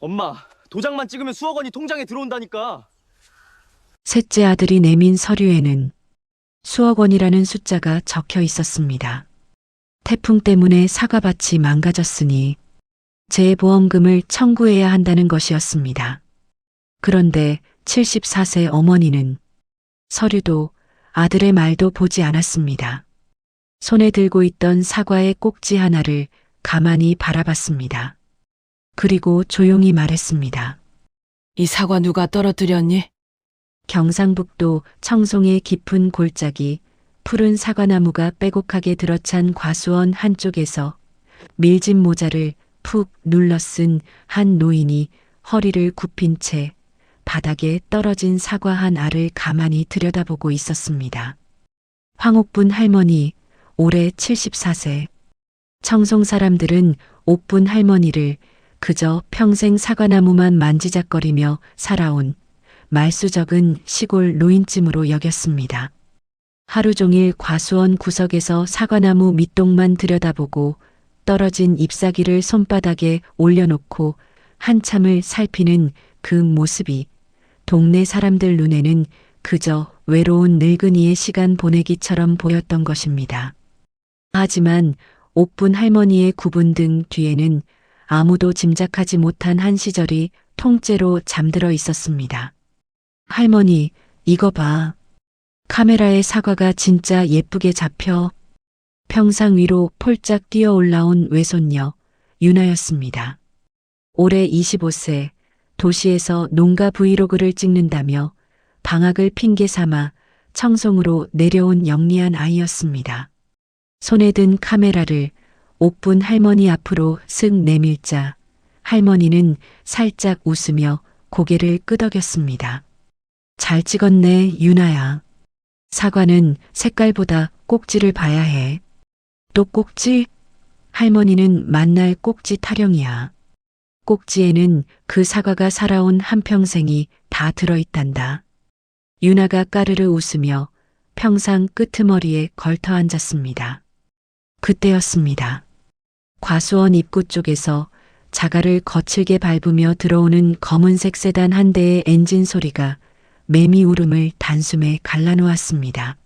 엄마, 도장만 찍으면 수억 원이 통장에 들어온다니까. 셋째 아들이 내민 서류에는 수억 원이라는 숫자가 적혀 있었습니다. 태풍 때문에 사과밭이 망가졌으니 재보험금을 청구해야 한다는 것이었습니다. 그런데 74세 어머니는 서류도 아들의 말도 보지 않았습니다. 손에 들고 있던 사과의 꼭지 하나를 가만히 바라봤습니다. 그리고 조용히 말했습니다. 이 사과 누가 떨어뜨렸니? 경상북도 청송의 깊은 골짜기 푸른 사과나무가 빼곡하게 들어찬 과수원 한쪽에서 밀짚 모자를 푹 눌러 쓴 한 노인이 허리를 굽힌 채 바닥에 떨어진 사과 한 알을 가만히 들여다보고 있었습니다. 황옥분 할머니, 올해 74세. 청송 사람들은 옥분 할머니를 그저 평생 사과나무만 만지작거리며 살아온 말수 적은 시골 노인쯤으로 여겼습니다. 하루 종일 과수원 구석에서 사과나무 밑동만 들여다보고 떨어진 잎사귀를 손바닥에 올려놓고 한참을 살피는 그 모습이 동네 사람들 눈에는 그저 외로운 늙은이의 시간 보내기처럼 보였던 것입니다. 하지만 옥분 할머니의 구분 등 뒤에는 아무도 짐작하지 못한 한 시절이 통째로 잠들어 있었습니다. 할머니, 이거 봐. 카메라에 사과가 진짜 예쁘게 잡혀. 평상 위로 폴짝 뛰어 올라온 외손녀, 유나였습니다. 올해 25세, 도시에서 농가 브이로그를 찍는다며 방학을 핑계 삼아 청송으로 내려온 영리한 아이였습니다. 손에 든 카메라를 옥분 할머니 앞으로 쓱 내밀자 할머니는 살짝 웃으며 고개를 끄덕였습니다. 잘 찍었네, 유나야. 사과는 색깔보다 꼭지를 봐야 해. 또 꼭지? 할머니는 만날 꼭지 타령이야. 꼭지에는 그 사과가 살아온 한평생이 다 들어있단다. 유나가 까르르 웃으며 평상 끄트머리에 걸터 앉았습니다. 그때였습니다. 과수원 입구 쪽에서 자갈을 거칠게 밟으며 들어오는 검은색 세단 한 대의 엔진 소리가 매미 울음을 단숨에 갈라놓았습니다.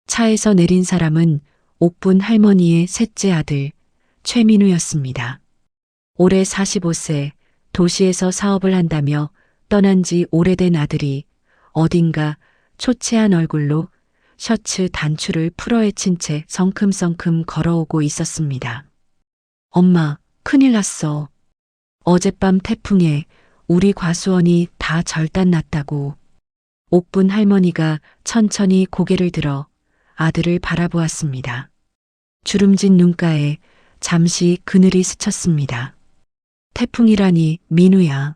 차에서 내린 사람은 옥분 할머니의 셋째 아들 최민우였습니다. 올해 45세, 도시에서 사업을 한다며 떠난 지 오래된 아들이 어딘가 초췌한 얼굴로 셔츠 단추를 풀어헤친 채 성큼성큼 걸어오고 있었습니다. 엄마, 큰일 났어. 어젯밤 태풍에 우리 과수원이 다 절단 났다고. 옥분 할머니가 천천히 고개를 들어 아들을 바라보았습니다. 주름진 눈가에 잠시 그늘이 스쳤습니다. 태풍이라니, 민우야.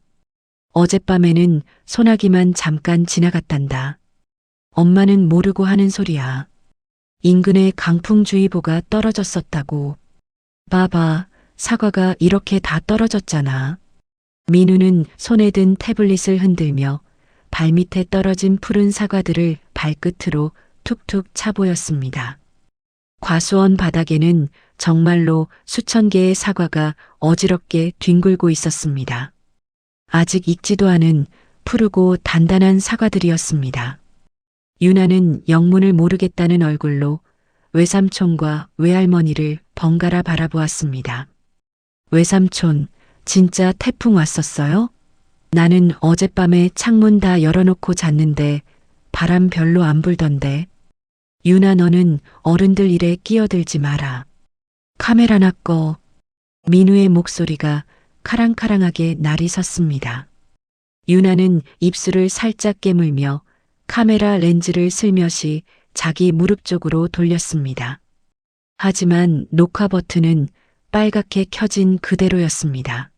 어젯밤에는 소나기만 잠깐 지나갔단다. 엄마는 모르고 하는 소리야. 인근에 강풍주의보가 떨어졌었다고. 봐봐, 사과가 이렇게 다 떨어졌잖아. 민우는 손에 든 태블릿을 흔들며 발밑에 떨어진 푸른 사과들을 발끝으로 툭툭 차 보였습니다. 과수원 바닥에는 정말로 수천 개의 사과가 어지럽게 뒹굴고 있었습니다. 아직 익지도 않은 푸르고 단단한 사과들이었습니다. 유나는 영문을 모르겠다는 얼굴로 외삼촌과 외할머니를 번갈아 바라보았습니다. 외삼촌, 진짜 태풍 왔었어요? 나는 어젯밤에 창문 다 열어놓고 잤는데 바람 별로 안 불던데. 유나, 너는 어른들 일에 끼어들지 마라. 카메라나 꺼. 민우의 목소리가 카랑카랑하게 날이 섰습니다. 유나는 입술을 살짝 깨물며 카메라 렌즈를 슬며시 자기 무릎 쪽으로 돌렸습니다. 하지만 녹화 버튼은 빨갛게 켜진 그대로였습니다.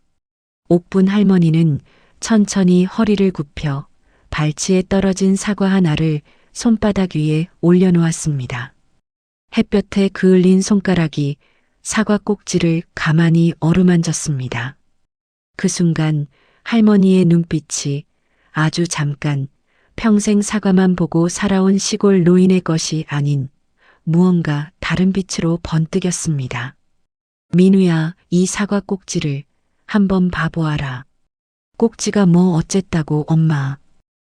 옥분 할머니는 천천히 허리를 굽혀 발치에 떨어진 사과 하나를 손바닥 위에 올려놓았습니다. 햇볕에 그을린 손가락이 사과 꼭지를 가만히 어루만졌습니다. 그 순간 할머니의 눈빛이 아주 잠깐 평생 사과만 보고 살아온 시골 노인의 것이 아닌 무언가 다른 빛으로 번뜩였습니다. 민우야, 이 사과 꼭지를 한번 봐보아라. 꼭지가 뭐 어쨌다고 엄마.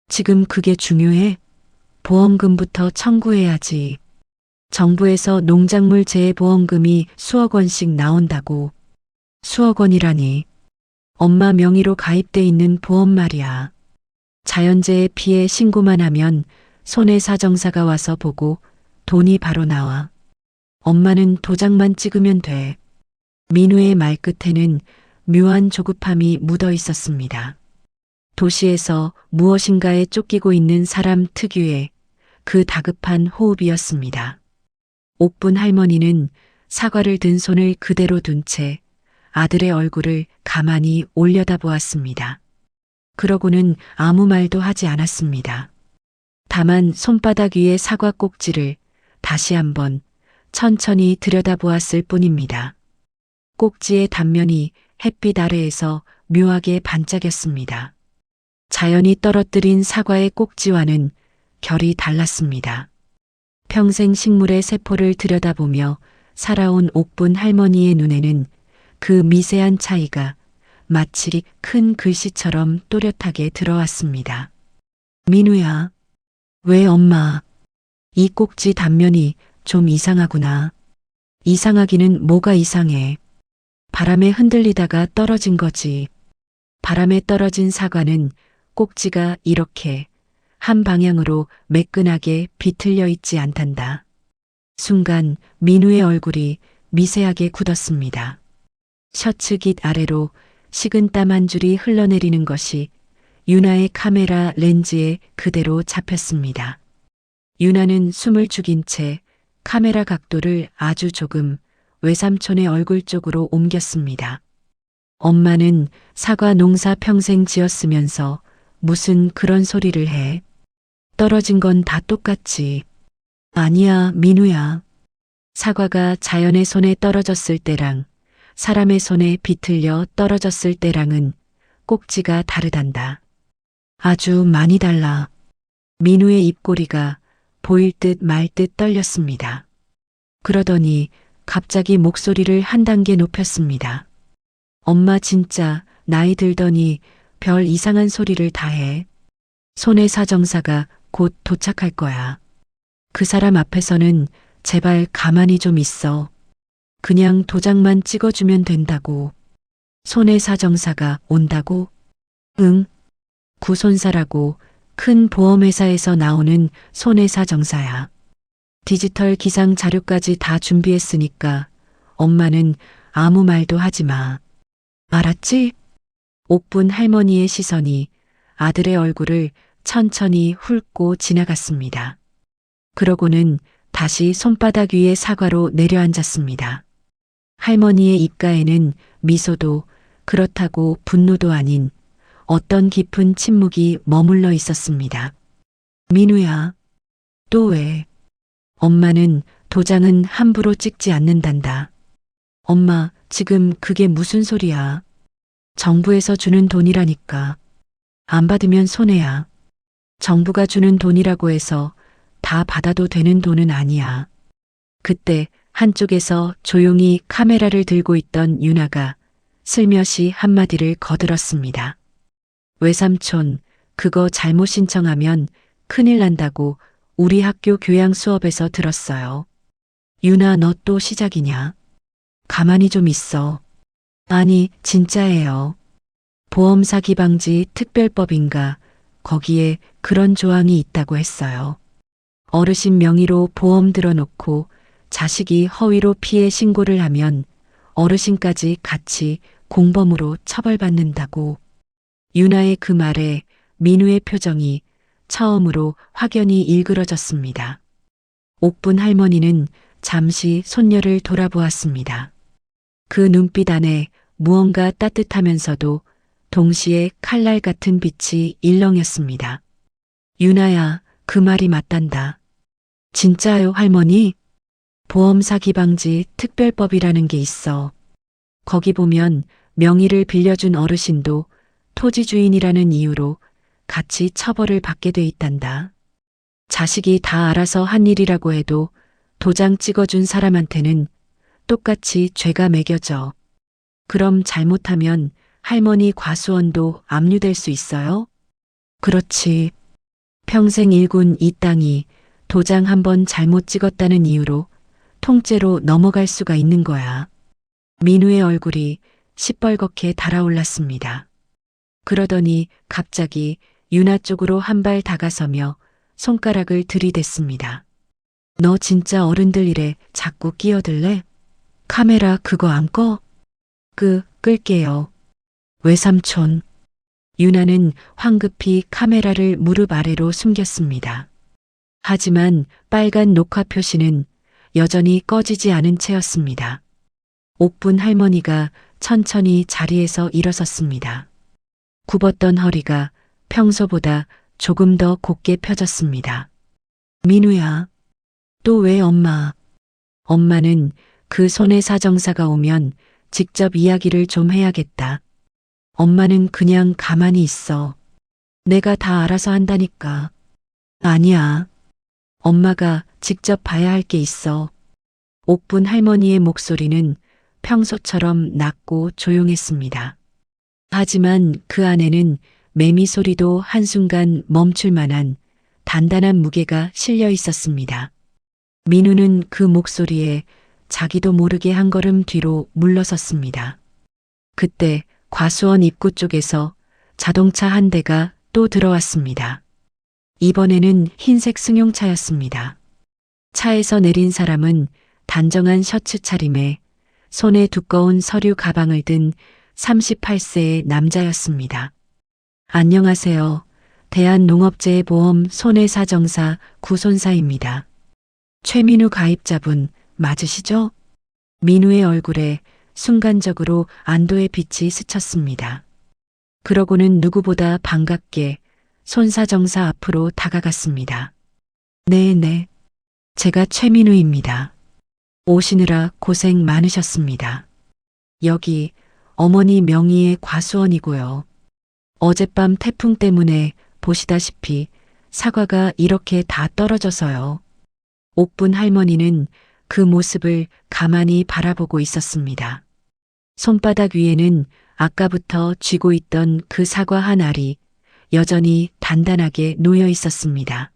지금 그게 중요해? 보험금부터 청구해야지. 정부에서 농작물 재해보험금이 수억 원씩 나온다고. 수억 원이라니. 엄마 명의로 가입돼 있는 보험 말이야. 자연재해 피해 신고만 하면 손해사정사가 와서 보고 돈이 바로 나와. 엄마는 도장만 찍으면 돼. 민우의 말끝에는 묘한 조급함이 묻어 있었습니다. 도시에서 무엇인가에 쫓기고 있는 사람 특유의 그 다급한 호흡이었습니다. 옥분 할머니는 사과를 든 손을 그대로 둔 채 아들의 얼굴을 가만히 올려다보았습니다. 그러고는 아무 말도 하지 않았습니다. 다만 손바닥 위의 사과 꼭지를 다시 한번 천천히 들여다보았을 뿐입니다. 꼭지의 단면이 햇빛 아래에서 묘하게 반짝였습니다. 자연이 떨어뜨린 사과의 꼭지와는 결이 달랐습니다. 평생 식물의 세포를 들여다보며 살아온 옥분 할머니의 눈에는 그 미세한 차이가 마치 큰 글씨처럼 또렷하게 들어왔습니다. 민우야, 왜 엄마? 이 꼭지 단면이 좀 이상하구나. 이상하기는 뭐가 이상해. 바람에 흔들리다가 떨어진 거지. 바람에 떨어진 사과는 꼭지가 이렇게 한 방향으로 매끈하게 비틀려 있지 않단다. 순간 민우의 얼굴이 미세하게 굳었습니다. 셔츠 깃 아래로 식은땀 한 줄이 흘러내리는 것이 유나의 카메라 렌즈에 그대로 잡혔습니다. 유나는 숨을 죽인 채 카메라 각도를 아주 조금 외삼촌의 얼굴 쪽으로 옮겼습니다. 엄마는 사과 농사 평생 지었으면서 무슨 그런 소리를 해? 떨어진 건 다 똑같지. 아니야, 민우야. 사과가 자연의 손에 떨어졌을 때랑 사람의 손에 비틀려 떨어졌을 때랑은 꼭지가 다르단다. 아주 많이 달라. 민우의 입꼬리가 보일 듯 말 듯 떨렸습니다. 그러더니 갑자기 목소리를 한 단계 높였습니다. 엄마 진짜 나이 들더니 별 이상한 소리를 다 해. 손해사정사가 곧 도착할 거야. 그 사람 앞에서는 제발 가만히 좀 있어. 그냥 도장만 찍어주면 된다고. 손해사정사가 온다고? 응. 구손사라고 큰 보험회사에서 나오는 손해사정사야. 디지털 기상 자료까지 다 준비했으니까 엄마는 아무 말도 하지 마. 알았지? 옥분 할머니의 시선이 아들의 얼굴을 천천히 훑고 지나갔습니다. 그러고는 다시 손바닥 위에 사과로 내려앉았습니다. 할머니의 입가에는 미소도 그렇다고 분노도 아닌 어떤 깊은 침묵이 머물러 있었습니다. 민우야, 또 왜? 엄마는 도장은 함부로 찍지 않는단다. 엄마, 지금 그게 무슨 소리야? 정부에서 주는 돈이라니까. 안 받으면 손해야. 정부가 주는 돈이라고 해서 다 받아도 되는 돈은 아니야. 그때 한쪽에서 조용히 카메라를 들고 있던 유나가 슬며시 한마디를 거들었습니다. 외삼촌, 그거 잘못 신청하면 큰일 난다고 우리 학교 교양 수업에서 들었어요. 유나, 너 또 시작이냐? 가만히 좀 있어. 아니, 진짜예요. 보험 사기 방지 특별법인가 거기에 그런 조항이 있다고 했어요. 어르신 명의로 보험 들어놓고 자식이 허위로 피해 신고를 하면 어르신까지 같이 공범으로 처벌받는다고. 유나의 그 말에 민우의 표정이 처음으로 확연히 일그러졌습니다. 옥분 할머니는 잠시 손녀를 돌아보았습니다. 그 눈빛 안에 무언가 따뜻하면서도 동시에 칼날 같은 빛이 일렁였습니다. 유나야, 그 말이 맞단다. 진짜요, 할머니? 보험 사기 방지 특별법이라는 게 있어. 거기 보면 명의를 빌려준 어르신도 토지 주인이라는 이유로 같이 처벌을 받게 돼 있단다. 자식이 다 알아서 한 일이라고 해도 도장 찍어준 사람한테는 똑같이 죄가 매겨져. 그럼 잘못하면 할머니 과수원도 압류될 수 있어요? 그렇지. 평생 일군 이 땅이 도장 한 번 잘못 찍었다는 이유로 통째로 넘어갈 수가 있는 거야. 민우의 얼굴이 시뻘겋게 달아올랐습니다. 그러더니 갑자기 유나 쪽으로 한 발 다가서며 손가락을 들이댔습니다. 너 진짜 어른들 일에 자꾸 끼어들래? 카메라 그거 안 꺼? 끌게요. 외삼촌. 유나는 황급히 카메라를 무릎 아래로 숨겼습니다. 하지만 빨간 녹화 표시는 여전히 꺼지지 않은 채였습니다. 옥분 할머니가 천천히 자리에서 일어섰습니다. 굽었던 허리가 평소보다 조금 더 곧게 펴졌습니다. 민우야, 또 왜 엄마? 엄마는 그 손해사정사가 오면 직접 이야기를 좀 해야겠다. 엄마는 그냥 가만히 있어. 내가 다 알아서 한다니까. 아니야. 엄마가 직접 봐야 할 게 있어. 옥분 할머니의 목소리는 평소처럼 낮고 조용했습니다. 하지만 그 안에는 매미 소리도 한순간 멈출 만한 단단한 무게가 실려 있었습니다. 민우는 그 목소리에 자기도 모르게 한 걸음 뒤로 물러섰습니다. 그때 과수원 입구 쪽에서 자동차 한 대가 또 들어왔습니다. 이번에는 흰색 승용차였습니다. 차에서 내린 사람은 단정한 셔츠 차림에 손에 두꺼운 서류 가방을 든 38세의 남자였습니다. 안녕하세요. 대한농업재해보험 손해사정사 구손사입니다. 최민우 가입자분 맞으시죠? 민우의 얼굴에 순간적으로 안도의 빛이 스쳤습니다. 그러고는 누구보다 반갑게 손사정사 앞으로 다가갔습니다. 네. 제가 최민우입니다. 오시느라 고생 많으셨습니다. 여기 어머니 명의의 과수원이고요. 어젯밤 태풍 때문에 보시다시피 사과가 이렇게 다 떨어져서요. 옥분 할머니는 그 모습을 가만히 바라보고 있었습니다. 손바닥 위에는 아까부터 쥐고 있던 그 사과 한 알이 여전히 단단하게 놓여 있었습니다.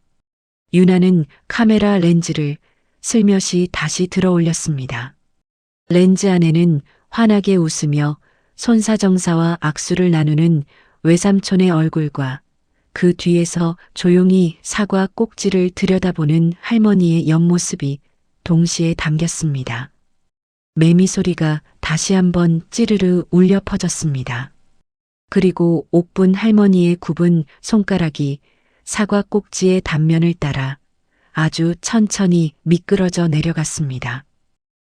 유나는 카메라 렌즈를 슬며시 다시 들어 올렸습니다. 렌즈 안에는 환하게 웃으며 손사정사와 악수를 나누는 외삼촌의 얼굴과 그 뒤에서 조용히 사과 꼭지를 들여다보는 할머니의 옆모습이 동시에 담겼습니다. 매미 소리가 다시 한번 찌르르 울려 퍼졌습니다. 그리고 옥분 할머니의 굽은 손가락이 사과 꼭지의 단면을 따라 아주 천천히 미끄러져 내려갔습니다.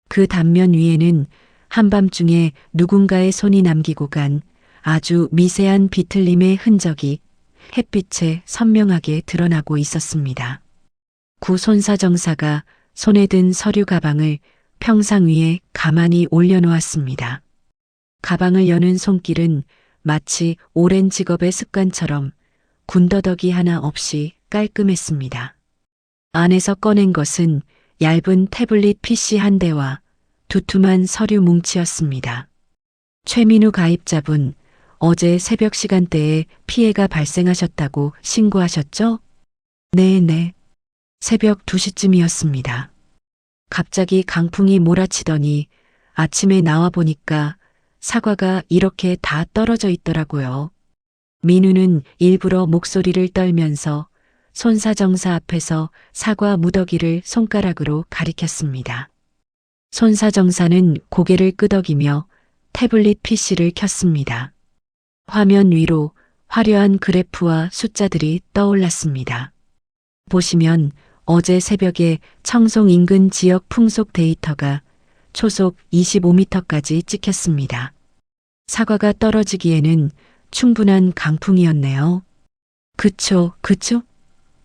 그 단면 위에는 한밤중에 누군가의 손이 남기고 간 아주 미세한 비틀림의 흔적이 햇빛에 선명하게 드러나고 있었습니다. 구 손사정사가 손에 든 서류 가방을 평상 위에 가만히 올려놓았습니다. 가방을 여는 손길은 마치 오랜 직업의 습관처럼 군더더기 하나 없이 깔끔했습니다. 안에서 꺼낸 것은 얇은 태블릿 PC 한 대와 두툼한 서류 뭉치였습니다. 최민우 가입자분, 어제 새벽 시간대에 피해가 발생하셨다고 신고하셨죠? 네. 새벽 2시쯤이었습니다. 갑자기 강풍이 몰아치더니 아침에 나와 보니까 사과가 이렇게 다 떨어져 있더라고요. 민우는 일부러 목소리를 떨면서 손사정사 앞에서 사과 무더기를 손가락으로 가리켰습니다. 손사정사는 고개를 끄덕이며 태블릿 PC를 켰습니다. 화면 위로 화려한 그래프와 숫자들이 떠올랐습니다. 보시면 어제 새벽에 청송 인근 지역 풍속 데이터가 초속 25m까지 찍혔습니다. 사과가 떨어지기에는 충분한 강풍이었네요. 그쵸?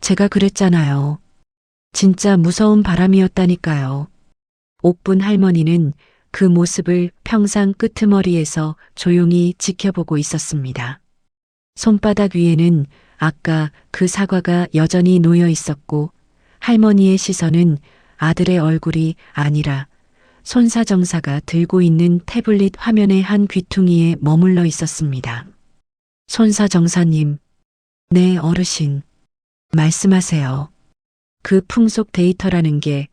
제가 그랬잖아요. 진짜 무서운 바람이었다니까요. 옥분 할머니는 그 모습을 평상 끄트머리에서 조용히 지켜보고 있었습니다. 손바닥 위에는 아까 그 사과가 여전히 놓여 있었고 할머니의 시선은 아들의 얼굴이 아니라 손사정사가 들고 있는 태블릿 화면의 한 귀퉁이에 머물러 있었습니다. 손사정사님, 네, 어르신. 말씀하세요. 그 풍속 데이터라는 게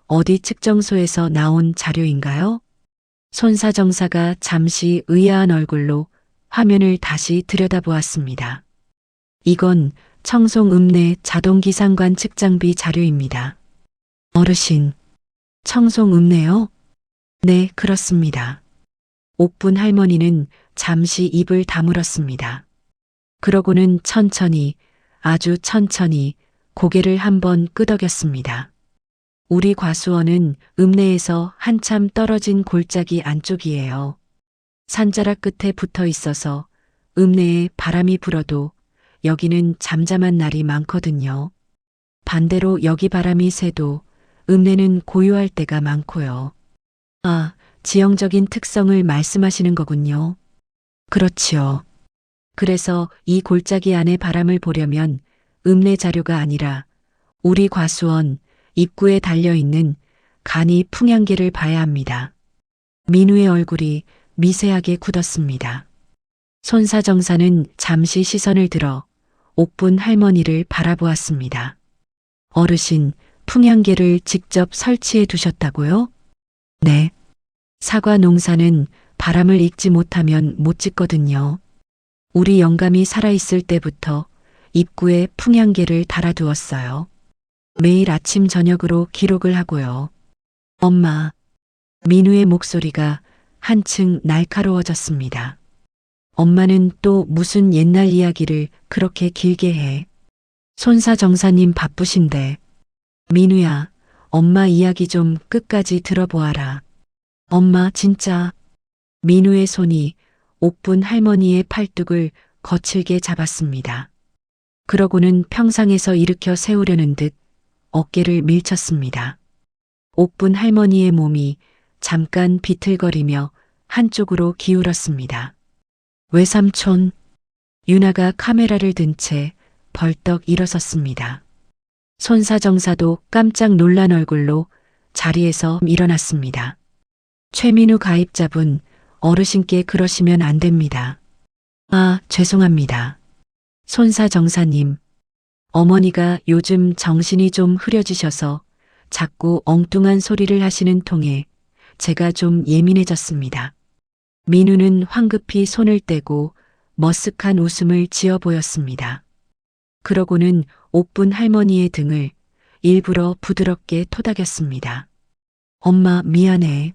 어디 측정소에서 나온 자료인가요? 손사정사가 잠시 의아한 얼굴로 화면을 다시 들여다보았습니다. 이건 청송읍내 자동기상관 측장비 자료입니다. 어르신, 청송읍내요? 네, 그렇습니다. 옥분 할머니는 잠시 입을 다물었습니다. 그러고는 천천히, 아주 천천히 고개를 한번 끄덕였습니다. 우리 과수원은 읍내에서 한참 떨어진 골짜기 안쪽이에요. 산자락 끝에 붙어 있어서 읍내에 바람이 불어도 여기는 잠잠한 날이 많거든요. 반대로 여기 바람이 새도 읍내는 고요할 때가 많고요. 아, 지형적인 특성을 말씀하시는 거군요. 그렇지요. 그래서 이 골짜기 안의 바람을 보려면 읍내 자료가 아니라 우리 과수원 입구에 달려있는 간이 풍향계를 봐야 합니다. 민우의 얼굴이 미세하게 굳었습니다. 손사정사는 잠시 시선을 들어 옥분 할머니를 바라보았습니다. 어르신, 풍향계를 직접 설치해 두셨다고요? 네. 사과 농사는 바람을 읽지 못하면 못 짓거든요. 우리 영감이 살아있을 때부터 입구에 풍향계를 달아두었어요. 매일 아침 저녁으로 기록을 하고요. 엄마, 민우의 목소리가 한층 날카로워졌습니다. 엄마는 또 무슨 옛날 이야기를 그렇게 길게 해. 손사정사님 바쁘신데. 민우야, 엄마 이야기 좀 끝까지 들어보아라. 엄마 진짜. 민우의 손이 옥분 할머니의 팔뚝을 거칠게 잡았습니다. 그러고는 평상에서 일으켜 세우려는 듯 어깨를 밀쳤습니다. 옥분 할머니의 몸이 잠깐 비틀거리며 한쪽으로 기울었습니다. 외삼촌, 유나가 카메라를 든 채 벌떡 일어섰습니다. 손사정사도 깜짝 놀란 얼굴로 자리에서 일어났습니다. 최민우 가입자분, 어르신께 그러시면 안 됩니다. 아, 죄송합니다. 손사정사님, 어머니가 요즘 정신이 좀 흐려지셔서 자꾸 엉뚱한 소리를 하시는 통에 제가 좀 예민해졌습니다. 민우는 황급히 손을 떼고 머쓱한 웃음을 지어 보였습니다. 그러고는 옥분 할머니의 등을 일부러 부드럽게 토닥였습니다. 엄마 미안해.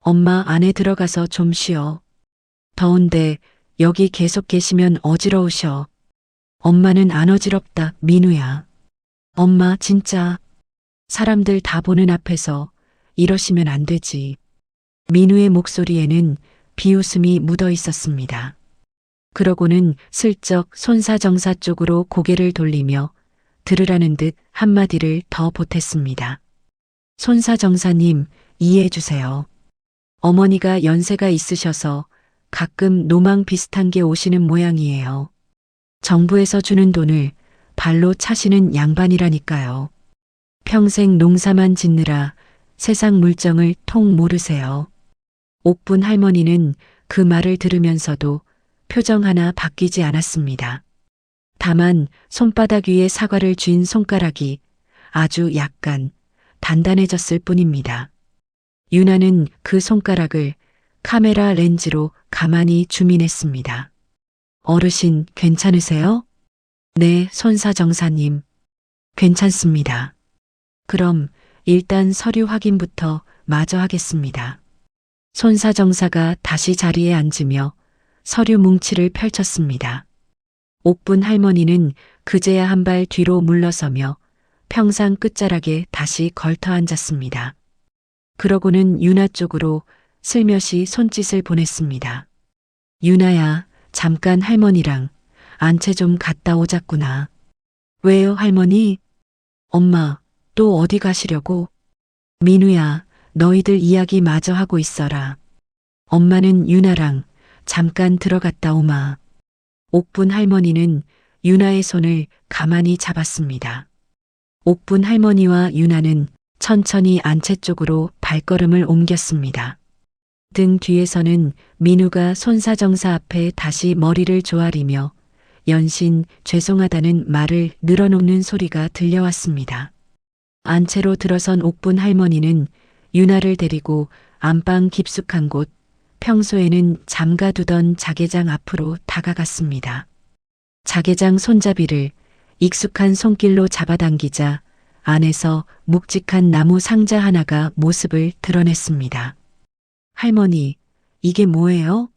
엄마 안에 들어가서 좀 쉬어. 더운데 여기 계속 계시면 어지러우셔. 엄마는 안 어지럽다, 민우야. 엄마 진짜 사람들 다 보는 앞에서 이러시면 안 되지. 민우의 목소리에는 비웃음이 묻어 있었습니다. 그러고는 슬쩍 손사정사 쪽으로 고개를 돌리며 들으라는 듯 한마디를 더 보탰습니다. 손사정사님, 이해해 주세요. 어머니가 연세가 있으셔서 가끔 노망 비슷한 게 오시는 모양이에요. 정부에서 주는 돈을 발로 차시는 양반이라니까요. 평생 농사만 짓느라 세상 물정을 통 모르세요. 옥분 할머니는 그 말을 들으면서도 표정 하나 바뀌지 않았습니다. 다만 손바닥 위에 사과를 쥔 손가락이 아주 약간 단단해졌을 뿐입니다. 유나는 그 손가락을 카메라 렌즈로 가만히 줌인했습니다. 어르신 괜찮으세요? 네, 손사정사님. 괜찮습니다. 그럼 일단 서류 확인부터 마저 하겠습니다. 손사정사가 다시 자리에 앉으며 서류 뭉치를 펼쳤습니다. 옥분 할머니는 그제야 한 발 뒤로 물러서며 평상 끝자락에 다시 걸터 앉았습니다. 그러고는 유나 쪽으로 슬며시 손짓을 보냈습니다. 유나야, 잠깐 할머니랑 안채 좀 갔다 오자꾸나. 왜요, 할머니? 엄마, 또 어디 가시려고? 민우야, 너희들 이야기 마저 하고 있어라. 엄마는 유나랑 잠깐 들어갔다 오마. 옥분 할머니는 유나의 손을 가만히 잡았습니다. 옥분 할머니와 유나는 천천히 안채 쪽으로 발걸음을 옮겼습니다. 등 뒤에서는 민우가 손사정사 앞에 다시 머리를 조아리며 연신 죄송하다는 말을 늘어놓는 소리가 들려왔습니다. 안채로 들어선 옥분 할머니는 유나를 데리고 안방 깊숙한 곳, 평소에는 잠가두던 자개장 앞으로 다가갔습니다. 자개장 손잡이를 익숙한 손길로 잡아당기자 안에서 묵직한 나무 상자 하나가 모습을 드러냈습니다. 할머니, 이게 뭐예요?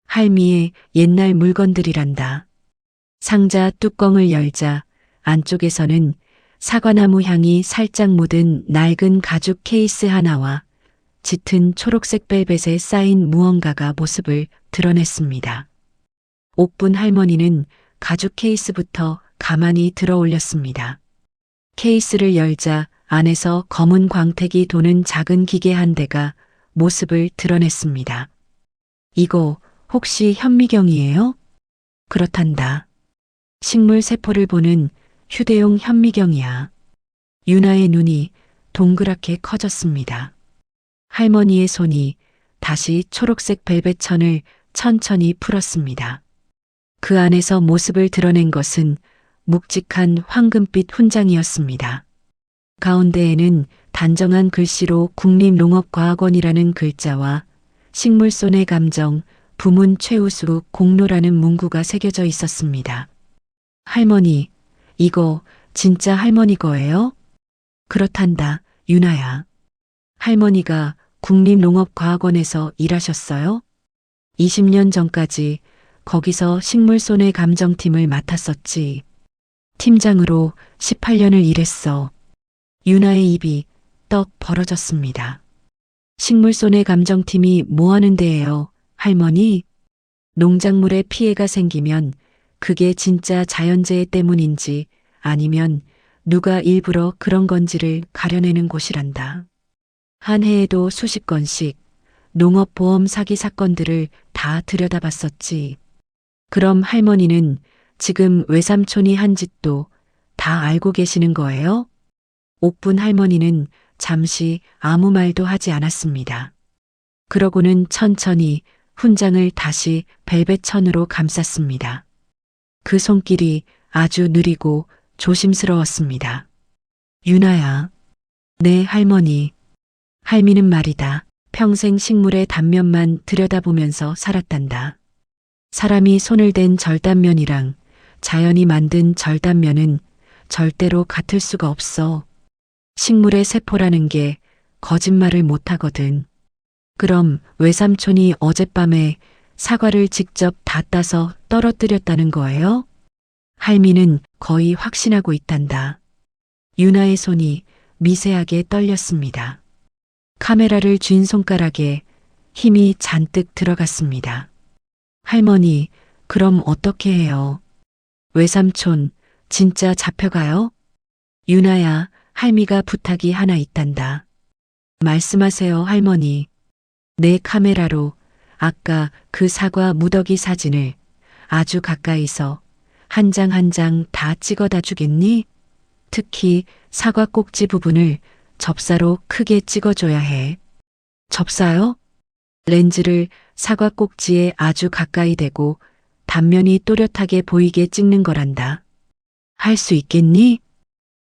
할미의 옛날 물건들이란다. 상자 뚜껑을 열자 안쪽에서는 사과나무 향이 살짝 묻은 낡은 가죽 케이스 하나와 짙은 초록색 벨벳에 쌓인 무언가가 모습을 드러냈습니다. 옥분 할머니는 가죽 케이스부터 가만히 들어 올렸습니다. 케이스를 열자 안에서 검은 광택이 도는 작은 기계 한 대가 모습을 드러냈습니다. 이거 혹시 현미경이에요? 그렇단다. 식물 세포를 보는 휴대용 현미경이야. 유나의 눈이 동그랗게 커졌습니다. 할머니의 손이 다시 초록색 벨벳 천을 천천히 풀었습니다. 그 안에서 모습을 드러낸 것은 묵직한 황금빛 훈장이었습니다. 가운데에는 단정한 글씨로 국립농업과학원이라는 글자와 식물손의 감정, 부문 최우수 공로라는 문구가 새겨져 있었습니다. 할머니, 이거 진짜 할머니 거예요? 그렇단다, 유나야. 할머니가 국립농업과학원에서 일하셨어요? 20년 전까지 거기서 식물손의 감정팀을 맡았었지. 팀장으로 18년을 일했어. 유나의 입이 떡 벌어졌습니다. 식물손의 감정팀이 뭐 하는 데예요, 할머니? 농작물에 피해가 생기면 그게 진짜 자연재해 때문인지 아니면 누가 일부러 그런 건지를 가려내는 곳이란다. 한 해에도 수십 건씩 농업보험 사기 사건들을 다 들여다봤었지. 그럼 할머니는 지금 외삼촌이 한 짓도 다 알고 계시는 거예요? 옥분 할머니는 잠시 아무 말도 하지 않았습니다. 그러고는 천천히 훈장을 다시 벨벳 천으로 감쌌습니다. 그 손길이 아주 느리고 조심스러웠습니다. 유나야. 네, 할머니. 할미는 말이다. 평생 식물의 단면만 들여다보면서 살았단다. 사람이 손을 댄 절단면이랑 자연이 만든 절단면은 절대로 같을 수가 없어. 식물의 세포라는 게 거짓말을 못하거든. 그럼 외삼촌이 어젯밤에 사과를 직접 다 따서 떨어뜨렸다는 거예요? 할미는 거의 확신하고 있단다. 유나의 손이 미세하게 떨렸습니다. 카메라를 쥔 손가락에 힘이 잔뜩 들어갔습니다. 할머니, 그럼 어떻게 해요? 외삼촌, 진짜 잡혀가요? 유나야, 할미가 부탁이 하나 있단다. 말씀하세요, 할머니. 내 카메라로 아까 그 사과 무더기 사진을 아주 가까이서 한 장 한 장 다 찍어다 주겠니? 특히 사과 꼭지 부분을 접사로 크게 찍어줘야 해. 접사요? 렌즈를 사과 꼭지에 아주 가까이 대고 단면이 또렷하게 보이게 찍는 거란다. 할 수 있겠니?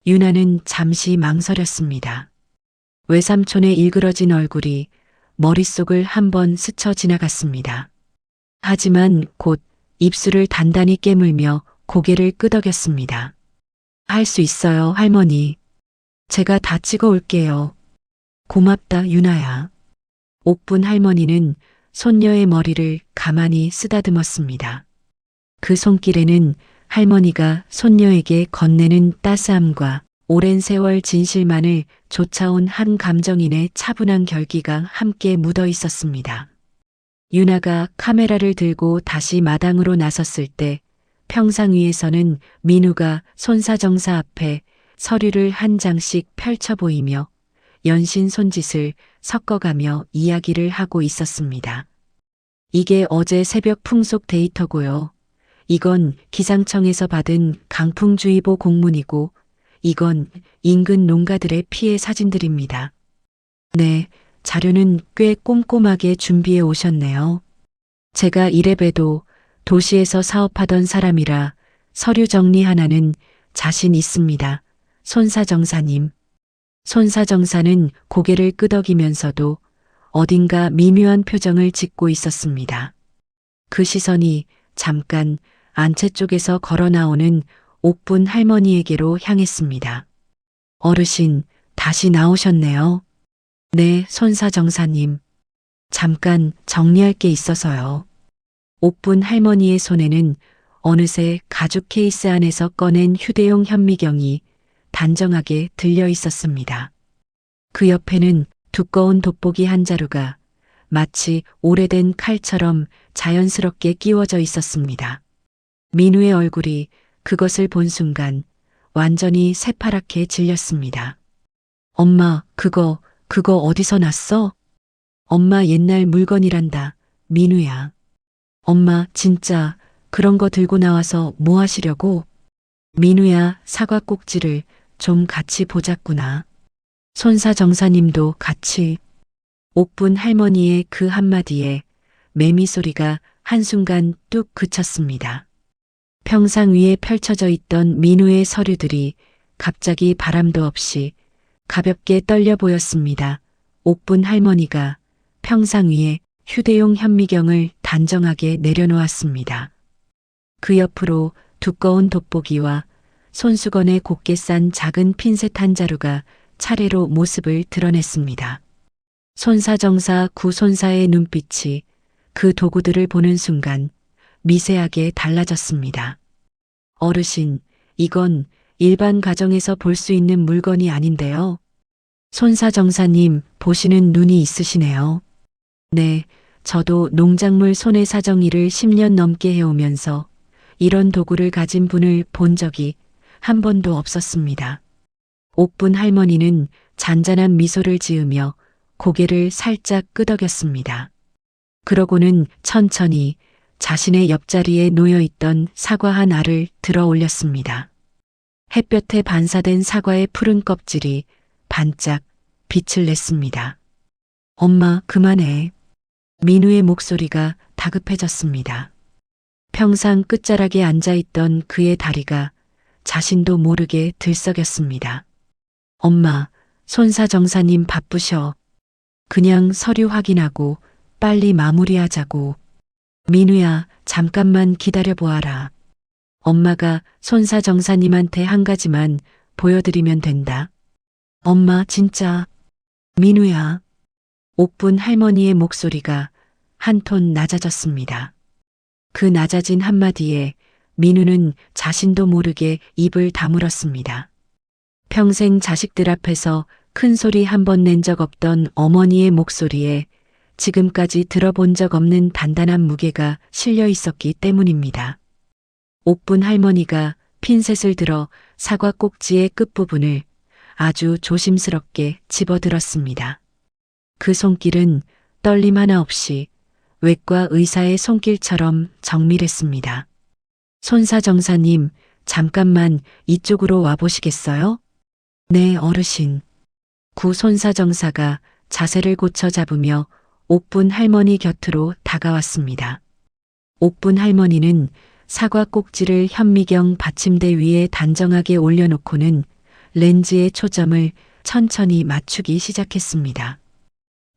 유나는 잠시 망설였습니다. 외삼촌의 일그러진 얼굴이 머릿속을 한번 스쳐 지나갔습니다. 하지만 곧 입술을 단단히 깨물며 고개를 끄덕였습니다. 할 수 있어요, 할머니. 제가 다 찍어 올게요. 고맙다, 유나야. 옥분 할머니는 손녀의 머리를 가만히 쓰다듬었습니다. 그 손길에는 할머니가 손녀에게 건네는 따스함과 오랜 세월 진실만을 좇아온 한 감정인의 차분한 결기가 함께 묻어 있었습니다. 유나가 카메라를 들고 다시 마당으로 나섰을 때 평상 위에서는 민우가 손사정사 앞에 서류를 한 장씩 펼쳐 보이며 연신 손짓을 섞어가며 이야기를 하고 있었습니다. 이게 어제 새벽 풍속 데이터고요. 이건 기상청에서 받은 강풍주의보 공문이고 이건 인근 농가들의 피해 사진들입니다. 네, 자료는 꽤 꼼꼼하게 준비해 오셨네요. 제가 이래봬도 도시에서 사업하던 사람이라 서류 정리 하나는 자신 있습니다. 손사정사님. 손사정사는 고개를 끄덕이면서도 어딘가 미묘한 표정을 짓고 있었습니다. 그 시선이 잠깐 안채 쪽에서 걸어 나오는 옥분 할머니에게로 향했습니다. 어르신, 다시 나오셨네요. 네, 손사정사님. 잠깐 정리할 게 있어서요. 옥분 할머니의 손에는 어느새 가죽 케이스 안에서 꺼낸 휴대용 현미경이 단정하게 들려 있었습니다. 그 옆에는 두꺼운 돋보기 한 자루가 마치 오래된 칼처럼 자연스럽게 끼워져 있었습니다. 민우의 얼굴이 그것을 본 순간 완전히 새파랗게 질렸습니다. 엄마, 그거 어디서 났어? 엄마 옛날 물건이란다, 민우야. 엄마, 진짜 그런 거 들고 나와서 뭐 하시려고? 민우야, 사과 꼭지를 좀 같이 보자꾸나. 손사정사님도 같이. 옥분 할머니의 그 한마디에 매미 소리가 한순간 뚝 그쳤습니다. 평상 위에 펼쳐져 있던 민우의 서류들이 갑자기 바람도 없이 가볍게 떨려 보였습니다. 옥분 할머니가 평상 위에 휴대용 현미경을 단정하게 내려놓았습니다. 그 옆으로 두꺼운 돋보기와 손수건에 곱게 싼 작은 핀셋 한 자루가 차례로 모습을 드러냈습니다. 손사정사 구손사의 눈빛이 그 도구들을 보는 순간 미세하게 달라졌습니다. 어르신, 이건 일반 가정에서 볼 수 있는 물건이 아닌데요. 손사정사님, 보시는 눈이 있으시네요. 네, 저도 농작물 손해사정 일을 10년 넘게 해오면서 이런 도구를 가진 분을 본 적이 한 번도 없었습니다. 옥분 할머니는 잔잔한 미소를 지으며 고개를 살짝 끄덕였습니다. 그러고는 천천히 자신의 옆자리에 놓여있던 사과 한 알을 들어 올렸습니다. 햇볕에 반사된 사과의 푸른 껍질이 반짝 빛을 냈습니다. 엄마, 그만해. 민우의 목소리가 다급해졌습니다. 평상 끝자락에 앉아있던 그의 다리가 자신도 모르게 들썩였습니다. 엄마, 손사정사님 바쁘셔. 그냥 서류 확인하고 빨리 마무리하자고. 민우야, 잠깐만 기다려보아라. 엄마가 손사정사님한테 한 가지만 보여드리면 된다. 엄마, 진짜. 민우야. 옥분 할머니의 목소리가 한 톤 낮아졌습니다. 그 낮아진 한마디에 민우는 자신도 모르게 입을 다물었습니다. 평생 자식들 앞에서 큰 소리 한 번 낸 적 없던 어머니의 목소리에 지금까지 들어본 적 없는 단단한 무게가 실려 있었기 때문입니다. 옥분 할머니가 핀셋을 들어 사과 꼭지의 끝부분을 아주 조심스럽게 집어들었습니다. 그 손길은 떨림 하나 없이 외과 의사의 손길처럼 정밀했습니다. 손사정사님, 잠깐만 이쪽으로 와보시겠어요? 네, 어르신. 구손사정사가 자세를 고쳐 잡으며 옥분 할머니 곁으로 다가왔습니다. 옥분 할머니는 사과 꼭지를 현미경 받침대 위에 단정하게 올려놓고는 렌즈의 초점을 천천히 맞추기 시작했습니다.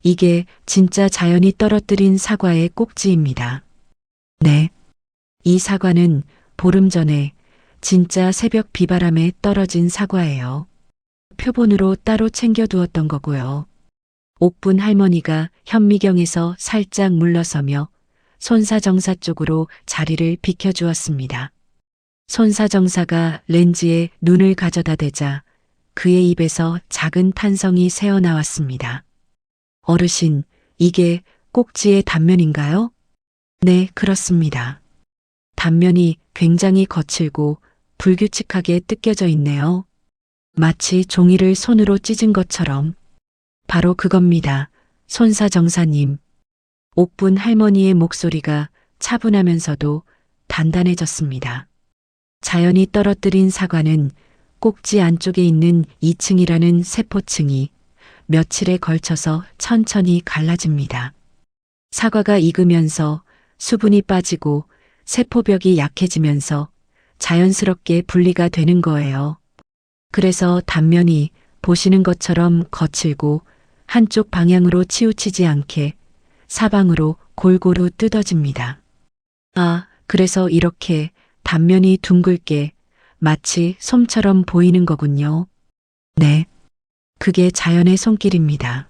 이게 진짜 자연이 떨어뜨린 사과의 꼭지입니다. 네. 이 사과는 보름 전에 진짜 새벽 비바람에 떨어진 사과예요. 표본으로 따로 챙겨두었던 거고요. 옥분 할머니가 현미경에서 살짝 물러서며 손사정사 쪽으로 자리를 비켜주었습니다. 손사정사가 렌즈에 눈을 가져다 대자 그의 입에서 작은 탄성이 새어나왔습니다. 어르신, 이게 꼭지의 단면인가요? 네, 그렇습니다. 단면이 굉장히 거칠고 불규칙하게 뜯겨져 있네요. 마치 종이를 손으로 찢은 것처럼. 바로 그겁니다. 손사정사님. 옥분 할머니의 목소리가 차분하면서도 단단해졌습니다. 자연이 떨어뜨린 사과는 꼭지 안쪽에 있는 2층이라는 세포층이 며칠에 걸쳐서 천천히 갈라집니다. 사과가 익으면서 수분이 빠지고 세포벽이 약해지면서 자연스럽게 분리가 되는 거예요. 그래서 단면이 보시는 것처럼 거칠고 한쪽 방향으로 치우치지 않게 사방으로 골고루 뜯어집니다. 아, 그래서 이렇게 단면이 둥글게 마치 솜처럼 보이는 거군요. 네. 그게 자연의 손길입니다.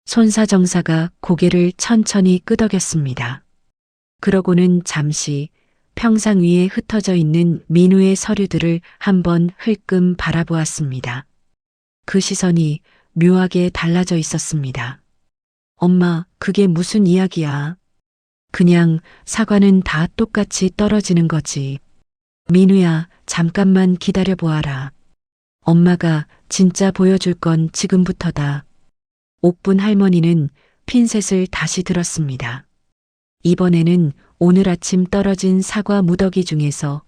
손사정사가 고개를 천천히 끄덕였습니다. 그러고는 잠시 평상 위에 흩어져 있는 민우의 서류들을 한번 흘끔 바라보았습니다. 그 시선이 묘하게 달라져 있었습니다. 엄마, 그게 무슨 이야기야? 그냥 사과는 다 똑같이 떨어지는 거지. 민우야, 잠깐만 기다려 보아라. 엄마가 진짜 보여줄 건 지금부터다. 옥분 할머니는 핀셋을 다시 들었습니다. 이번에는 오늘 아침 떨어진 사과 무더기 중에서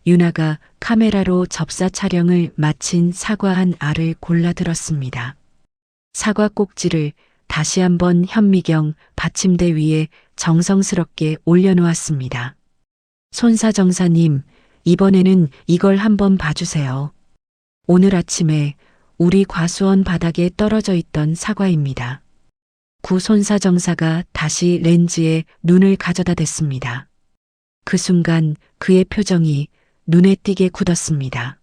유나가 카메라로 접사 촬영을 마친 사과 한 알을 골라 들었습니다. 사과 꼭지를 다시 한번 현미경 받침대 위에 정성스럽게 올려놓았습니다. 손사정사님, 이번에는 이걸 한번 봐주세요. 오늘 아침에 우리 과수원 바닥에 떨어져 있던 사과입니다. 구 손사정사가 다시 렌즈에 눈을 가져다 댔습니다. 그 순간 그의 표정이 눈에 띄게 굳었습니다.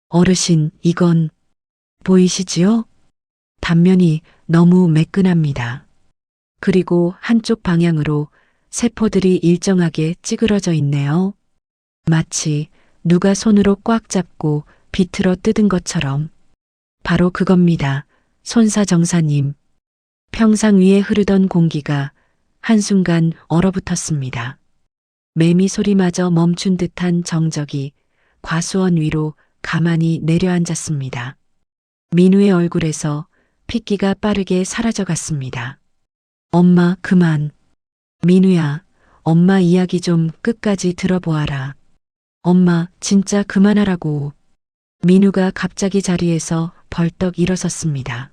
어르신, 이건 보이시지요? 단면이 너무 매끈합니다. 그리고 한쪽 방향으로 세포들이 일정하게 찌그러져 있네요. 마치 누가 손으로 꽉 잡고 비틀어 뜯은 것처럼. 바로 그겁니다. 손사정사님. 평상 위에 흐르던 공기가 한순간 얼어붙었습니다. 매미 소리마저 멈춘 듯한 정적이 과수원 위로 가만히 내려앉았습니다. 민우의 얼굴에서 핏기가 빠르게 사라져갔습니다. 엄마, 그만. 민우야, 엄마 이야기 좀 끝까지 들어보아라. 엄마, 진짜 그만하라고. 민우가 갑자기 자리에서 벌떡 일어섰습니다.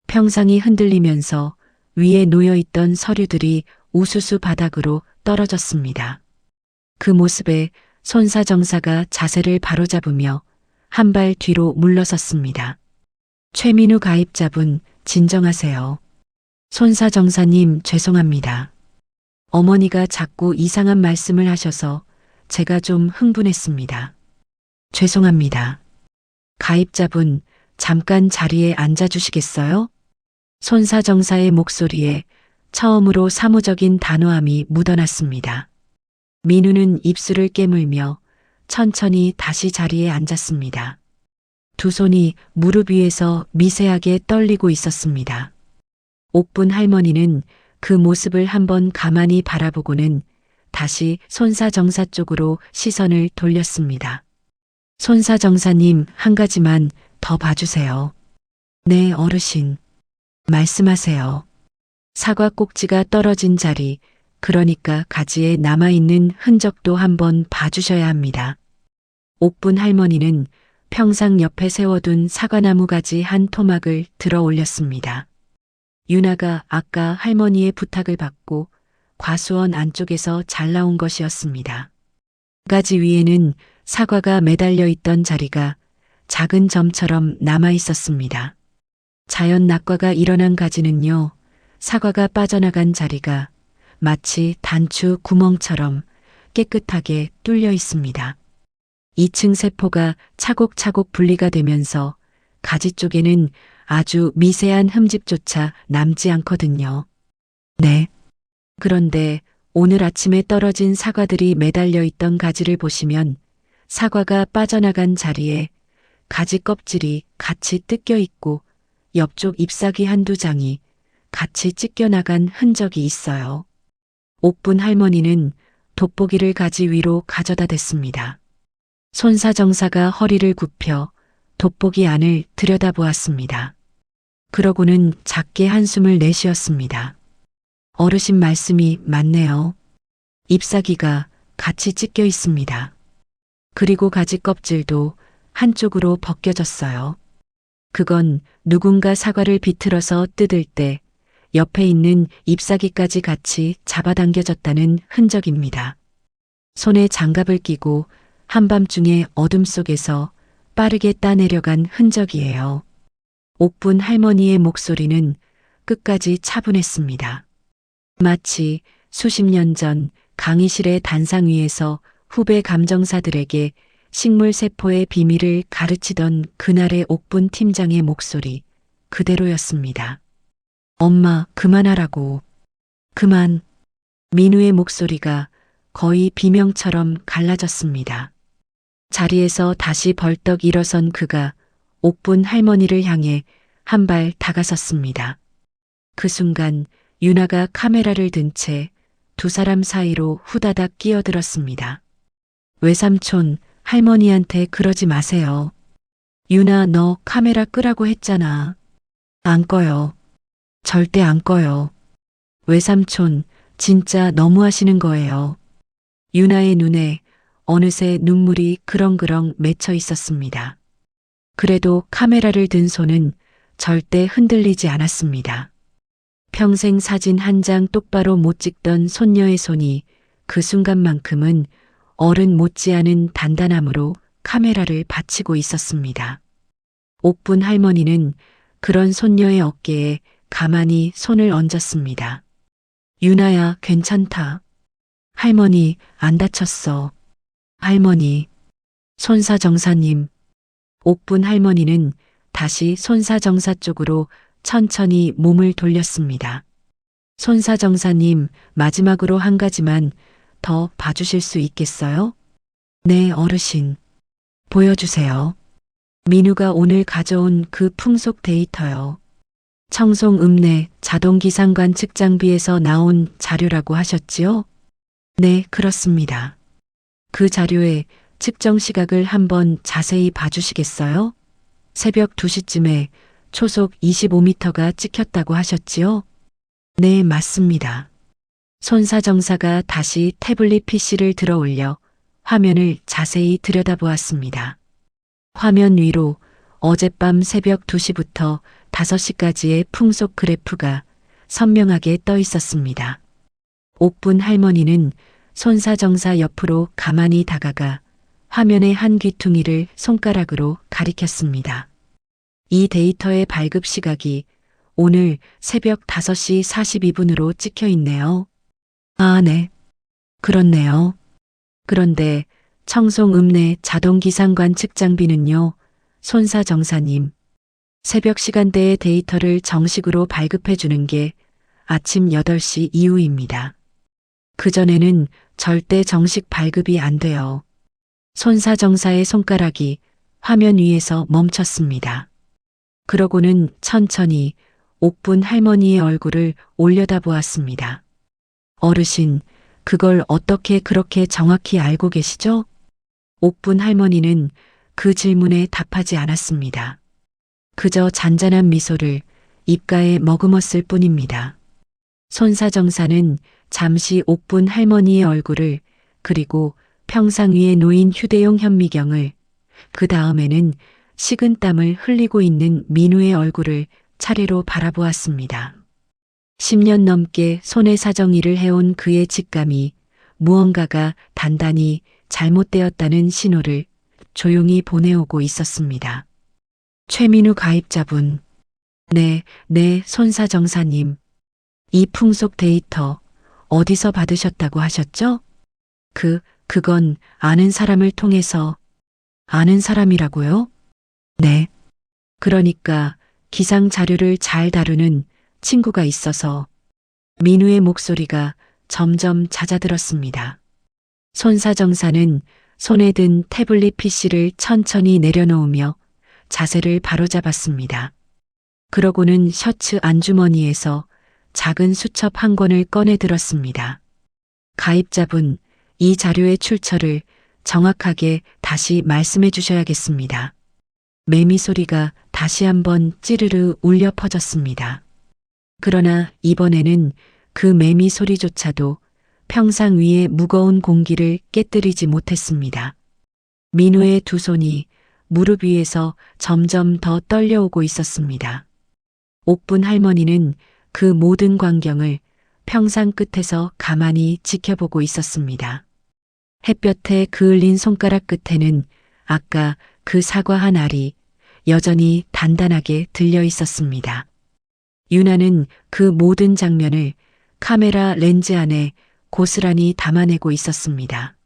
평상이 흔들리면서 위에 놓여있던 서류들이 우수수 바닥으로 떨어졌습니다. 그 모습에 손사정사가 자세를 바로잡으며 한 발 뒤로 물러섰습니다. 최민우 가입자분, 진정하세요. 손사정사님, 죄송합니다. 어머니가 자꾸 이상한 말씀을 하셔서 제가 좀 흥분했습니다. 죄송합니다. 가입자분, 잠깐 자리에 앉아주시겠어요? 손사정사의 목소리에 처음으로 사무적인 단호함이 묻어났습니다. 민우는 입술을 깨물며 천천히 다시 자리에 앉았습니다. 두 손이 무릎 위에서 미세하게 떨리고 있었습니다. 옥분 할머니는 그 모습을 한번 가만히 바라보고는 다시 손사정사 쪽으로 시선을 돌렸습니다. 손사정사님, 한 가지만 더 봐주세요. 네, 어르신. 말씀하세요. 사과 꼭지가 떨어진 자리, 그러니까 가지에 남아있는 흔적도 한번 봐주셔야 합니다. 옥분 할머니는 평상 옆에 세워둔 사과나무 가지 한 토막을 들어 올렸습니다. 유나가 아까 할머니의 부탁을 받고 과수원 안쪽에서 잘 나온 것이었습니다. 가지 위에는 사과가 매달려 있던 자리가 작은 점처럼 남아 있었습니다. 자연 낙과가 일어난 가지는요, 사과가 빠져나간 자리가 마치 단추 구멍처럼 깨끗하게 뚫려 있습니다. 2층 세포가 차곡차곡 분리가 되면서 가지 쪽에는 아주 미세한 흠집조차 남지 않거든요. 네. 그런데 오늘 아침에 떨어진 사과들이 매달려 있던 가지를 보시면 사과가 빠져나간 자리에 가지 껍질이 같이 뜯겨 있고 옆쪽 잎사귀 한두 장이 같이 찢겨나간 흔적이 있어요. 옥분 할머니는 돋보기를 가지 위로 가져다 댔습니다. 손사정사가 허리를 굽혀 돋보기 안을 들여다보았습니다. 그러고는 작게 한숨을 내쉬었습니다. 어르신 말씀이 맞네요. 잎사귀가 같이 찢겨 있습니다. 그리고 가지 껍질도 한쪽으로 벗겨졌어요. 그건 누군가 사과를 비틀어서 뜯을 때 옆에 있는 잎사귀까지 같이 잡아당겨졌다는 흔적입니다. 손에 장갑을 끼고 한밤중에 어둠 속에서 빠르게 따내려간 흔적이에요. 옥분 할머니의 목소리는 끝까지 차분했습니다. 마치 수십 년 전 강의실의 단상 위에서 후배 감정사들에게 식물 세포의 비밀을 가르치던 그날의 옥분 팀장의 목소리 그대로였습니다. 엄마, 그만하라고. 그만. 민우의 목소리가 거의 비명처럼 갈라졌습니다. 자리에서 다시 벌떡 일어선 그가 옥분 할머니를 향해 한 발 다가섰습니다. 그 순간 유나가 카메라를 든 채 두 사람 사이로 후다닥 끼어들었습니다. 외삼촌, 할머니한테 그러지 마세요. 유나, 너 카메라 끄라고 했잖아. 안 꺼요. 절대 안 꺼요. 외삼촌, 진짜 너무하시는 거예요. 유나의 눈에 어느새 눈물이 그렁그렁 맺혀 있었습니다. 그래도 카메라를 든 손은 절대 흔들리지 않았습니다. 평생 사진 한 장 똑바로 못 찍던 손녀의 손이 그 순간만큼은 어른 못지않은 단단함으로 카메라를 받치고 있었습니다. 옥분 할머니는 그런 손녀의 어깨에 가만히 손을 얹었습니다. 유나야, 괜찮다. 할머니, 안 다쳤어. 할머니, 손사정사님. 옥분 할머니는 다시 손사정사 쪽으로 천천히 몸을 돌렸습니다. 손사정사님, 마지막으로 한 가지만 더 봐주실 수 있겠어요? 네, 어르신. 보여주세요. 민우가 오늘 가져온 그 풍속 데이터요. 청송 읍내 자동기상관 측장비에서 나온 자료라고 하셨지요? 네, 그렇습니다. 그 자료에 측정 시각을 한번 자세히 봐주시겠어요? 새벽 2시쯤에 초속 25m가 찍혔다고 하셨지요? 네, 맞습니다. 손사정사가 다시 태블릿 PC를 들어 올려 화면을 자세히 들여다보았습니다. 화면 위로 어젯밤 새벽 2시부터 5시까지의 풍속 그래프가 선명하게 떠 있었습니다. 옥분 할머니는 손사정사 옆으로 가만히 다가가 화면의 한 귀퉁이를 손가락으로 가리켰습니다. 이 데이터의 발급 시각이 오늘 새벽 5시 42분으로 찍혀 있네요. 아, 네. 그렇네요. 그런데 청송 읍내 자동기상관 측장비는요, 손사정사님. 새벽 시간대의 데이터를 정식으로 발급해 주는 게 아침 8시 이후입니다. 그전에는 절대 정식 발급이 안 돼요. 손사정사의 손가락이 화면 위에서 멈췄습니다. 그러고는 천천히 옥분 할머니의 얼굴을 올려다보았습니다. 어르신, 그걸 어떻게 그렇게 정확히 알고 계시죠? 옥분 할머니는 그 질문에 답하지 않았습니다. 그저 잔잔한 미소를 입가에 머금었을 뿐입니다. 손사정사는 잠시 옥분 할머니의 얼굴을, 그리고 평상 위에 놓인 휴대용 현미경을, 그 다음에는 식은땀을 흘리고 있는 민우의 얼굴을 차례로 바라보았습니다. 10년 넘게 손해 사정 일을 해온 그의 직감이 무언가가 단단히 잘못되었다는 신호를 조용히 보내오고 있었습니다. 최민우 가입자분. 네, 손사정사님. 이 풍속 데이터 어디서 받으셨다고 하셨죠? 그건 아는 사람을 통해서. 아는 사람이라고요? 네. 그러니까 기상 자료를 잘 다루는 친구가 있어서. 민우의 목소리가 점점 잦아들었습니다. 손사정사는 손에 든 태블릿 PC를 천천히 내려놓으며 자세를 바로잡았습니다. 그러고는 셔츠 안주머니에서 작은 수첩 한 권을 꺼내 들었습니다. 가입자분, 이 자료의 출처를 정확하게 다시 말씀해 주셔야겠습니다. 매미 소리가 다시 한번 찌르르 울려 퍼졌습니다. 그러나 이번에는 그 매미 소리조차도 평상 위의 무거운 공기를 깨뜨리지 못했습니다. 민우의 두 손이 무릎 위에서 점점 더 떨려오고 있었습니다. 옥분 할머니는 그 모든 광경을 평상 끝에서 가만히 지켜보고 있었습니다. 햇볕에 그을린 손가락 끝에는 아까 그 사과 한 알이 여전히 단단하게 들려 있었습니다. 유나는 그 모든 장면을 카메라 렌즈 안에 고스란히 담아내고 있었습니다.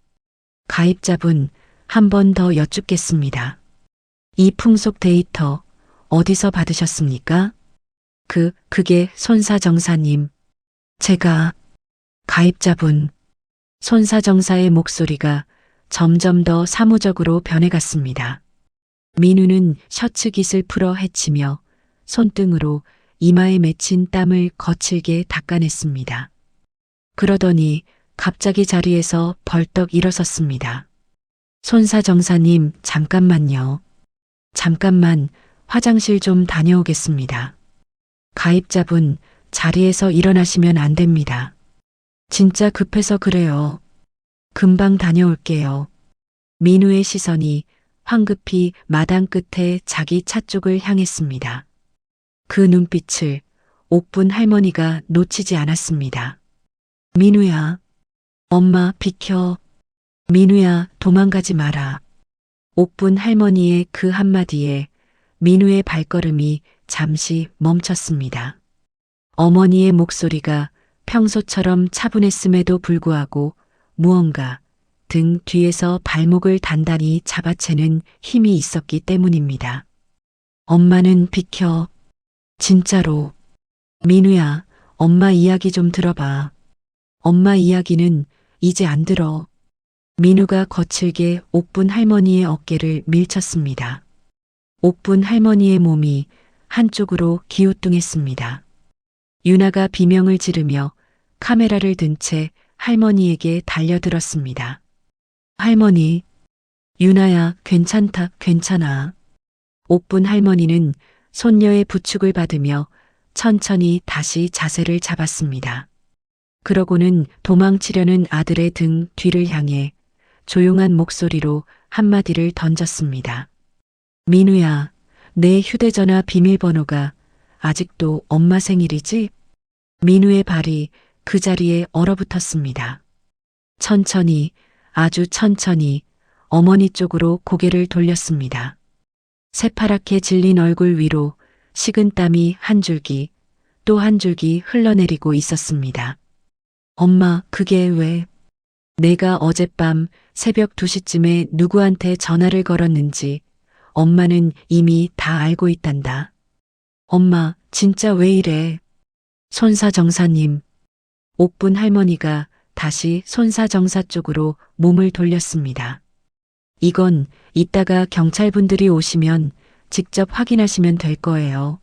가입자분, 한 번 더 여쭙겠습니다. 이 풍속 데이터 어디서 받으셨습니까? 그게 손사정사님. 제가. 가입자분. 손사정사의 목소리가 점점 더 사무적으로 변해갔습니다. 민우는 셔츠 깃을 풀어 헤치며 손등으로 이마에 맺힌 땀을 거칠게 닦아냈습니다. 그러더니 갑자기 자리에서 벌떡 일어섰습니다. 손사정사님, 잠깐만요. 잠깐만 화장실 좀 다녀오겠습니다. 가입자분, 자리에서 일어나시면 안 됩니다. 진짜 급해서 그래요. 금방 다녀올게요. 민우의 시선이 황급히 마당 끝에 자기 차 쪽을 향했습니다. 그 눈빛을 옥분 할머니가 놓치지 않았습니다. 민우야, 엄마 비켜. 민우야, 도망가지 마라. 옥분 할머니의 그 한마디에 민우의 발걸음이 잠시 멈췄습니다. 어머니의 목소리가 평소처럼 차분했음에도 불구하고 무언가 등 뒤에서 발목을 단단히 잡아채는 힘이 있었기 때문입니다. 엄마는 비켜. 진짜로. 민우야, 엄마 이야기 좀 들어봐. 엄마 이야기는 이제 안 들어. 민우가 거칠게 옥분 할머니의 어깨를 밀쳤습니다. 옥분 할머니의 몸이 한쪽으로 기우뚱했습니다. 유나가 비명을 지르며 카메라를 든 채 할머니에게 달려들었습니다. 할머니, 유나야, 괜찮다, 괜찮아. 옥분 할머니는 손녀의 부축을 받으며 천천히 다시 자세를 잡았습니다. 그러고는 도망치려는 아들의 등 뒤를 향해 조용한 목소리로 한마디를 던졌습니다. 민우야, 내 휴대전화 비밀번호가 아직도 엄마 생일이지? 민우의 발이 그 자리에 얼어붙었습니다. 천천히, 아주 천천히 어머니 쪽으로 고개를 돌렸습니다. 새파랗게 질린 얼굴 위로 식은땀이 한 줄기 또 한 줄기 흘러내리고 있었습니다. 엄마, 그게 왜? 내가 어젯밤 새벽 2시쯤에 누구한테 전화를 걸었는지 엄마는 이미 다 알고 있단다. 엄마, 진짜 왜 이래? 손사정사님. 옥분 할머니가 다시 손사정사 쪽으로 몸을 돌렸습니다. 이건 이따가 경찰분들이 오시면 직접 확인하시면 될 거예요.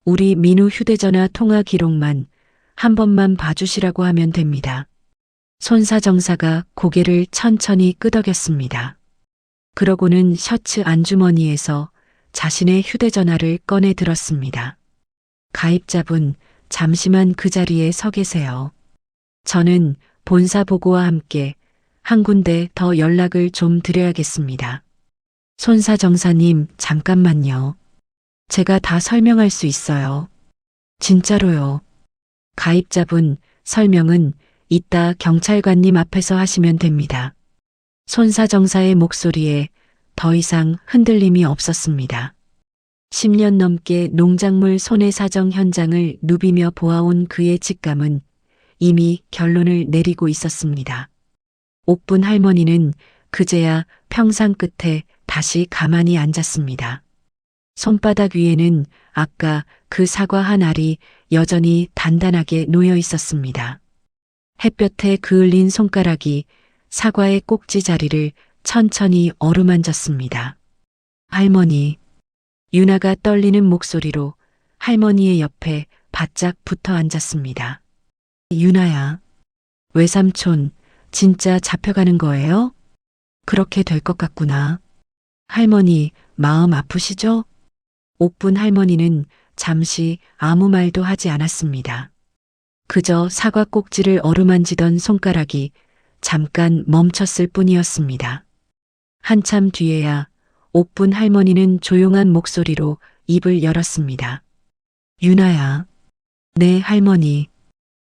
우리 민우 휴대전화 통화 기록만 한 번만 봐주시라고 하면 됩니다. 손사정사가 고개를 천천히 끄덕였습니다. 그러고는 셔츠 안주머니에서 자신의 휴대전화를 꺼내 들었습니다. 가입자분, 잠시만 그 자리에 서 계세요. 저는 본사 보고와 함께 한 군데 더 연락을 좀 드려야겠습니다. 손사정사님, 잠깐만요. 제가 다 설명할 수 있어요. 진짜로요. 가입자분, 설명은 이따 경찰관님 앞에서 하시면 됩니다. 손사정사의 목소리에 더 이상 흔들림이 없었습니다. 10년 넘게 농작물 손해사정 현장을 누비며 보아온 그의 직감은 이미 결론을 내리고 있었습니다. 옥분 할머니는 그제야 평상 끝에 다시 가만히 앉았습니다. 손바닥 위에는 아까 그 사과 한 알이 여전히 단단하게 놓여 있었습니다. 햇볕에 그을린 손가락이 사과의 꼭지 자리를 천천히 어루만졌습니다. 할머니. 유나가 떨리는 목소리로 할머니의 옆에 바짝 붙어 앉았습니다. 유나야. 외삼촌, 진짜 잡혀가는 거예요? 그렇게 될 것 같구나. 할머니, 마음 아프시죠? 옥분 할머니는 잠시 아무 말도 하지 않았습니다. 그저 사과 꼭지를 어루만지던 손가락이 잠깐 멈췄을 뿐이었습니다. 한참 뒤에야 옥분 할머니는 조용한 목소리로 입을 열었습니다. 유나야. 네, 할머니.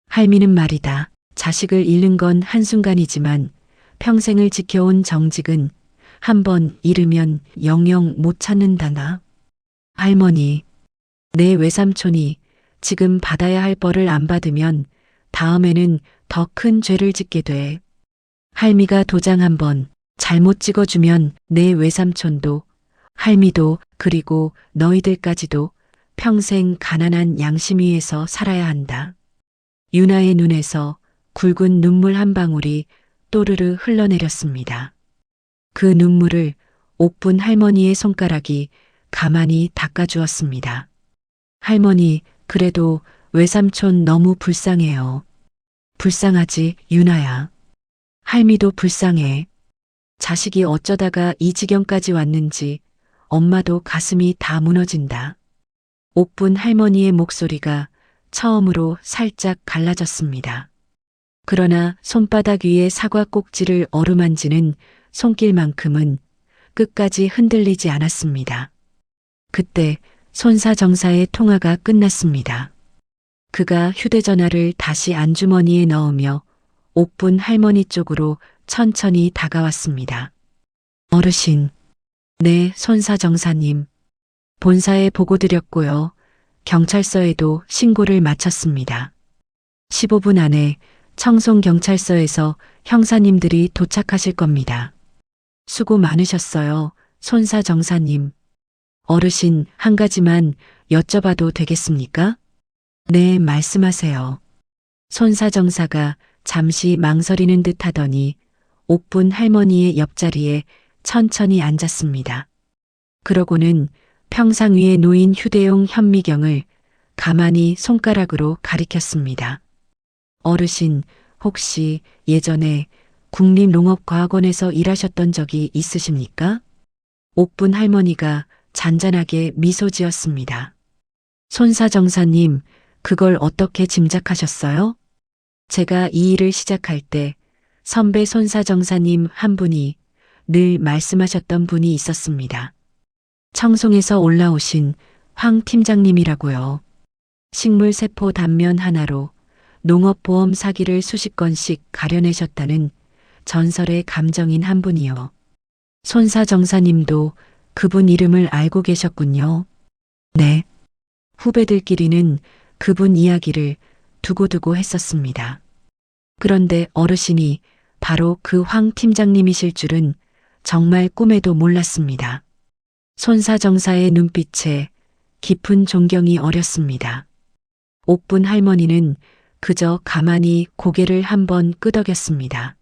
할미는 말이다. 자식을 잃는 건 한순간이지만 평생을 지켜온 정직은 한 번 잃으면 영영 못 찾는다나. 할머니, 내 외삼촌이 지금 받아야 할 벌을 안 받으면 다음에는 더 큰 죄를 짓게 돼. 할미가 도장 한 번 잘못 찍어주면 내 외삼촌도 할미도 그리고 너희들까지도 평생 가난한 양심 위에서 살아야 한다. 유나의 눈에서 굵은 눈물 한 방울이 또르르 흘러내렸습니다. 그 눈물을 옥분 할머니의 손가락이 가만히 닦아주었습니다. 할머니, 그래도 외삼촌 너무 불쌍해요. 불쌍하지, 유나야. 할미도 불쌍해. 자식이 어쩌다가 이 지경까지 왔는지 엄마도 가슴이 다 무너진다. 옥분 할머니의 목소리가 처음으로 살짝 갈라졌습니다. 그러나 손바닥 위에 사과 꼭지를 어루만지는 손길만큼은 끝까지 흔들리지 않았습니다. 그때 손사정사의 통화가 끝났습니다. 그가 휴대전화를 다시 안주머니에 넣으며 옥분 할머니 쪽으로 천천히 다가왔습니다. 어르신, 네, 손사정사님. 본사에 보고 드렸고요. 경찰서에도 신고를 마쳤습니다. 15분 안에 청송경찰서에서 형사님들이 도착하실 겁니다. 수고 많으셨어요, 손사정사님. 어르신, 한 가지만 여쭤봐도 되겠습니까? 네, 말씀하세요. 손사정사가 잠시 망설이는 듯 하더니 옥분 할머니의 옆자리에 천천히 앉았습니다. 그러고는 평상 위에 놓인 휴대용 현미경을 가만히 손가락으로 가리켰습니다. 어르신, 혹시 예전에 국립농업과학원에서 일하셨던 적이 있으십니까? 옥분 할머니가 잔잔하게 미소 지었습니다. 손사정사님, 그걸 어떻게 짐작하셨어요? 제가 이 일을 시작할 때 선배 손사정사님 한 분이 늘 말씀하셨던 분이 있었습니다. 청송에서 올라오신 황 팀장님이라고요. 식물세포 단면 하나로 농업보험 사기를 수십 건씩 가려내셨다는 전설의 감정인 한 분이요. 손사정사님도 그분 이름을 알고 계셨군요. 네. 후배들끼리는 그분 이야기를 두고두고 했었습니다. 그런데 어르신이 바로 그 황 팀장님이실 줄은 정말 꿈에도 몰랐습니다. 손사정사의 눈빛에 깊은 존경이 어렸습니다. 옥분 할머니는 그저 가만히 고개를 한번 끄덕였습니다.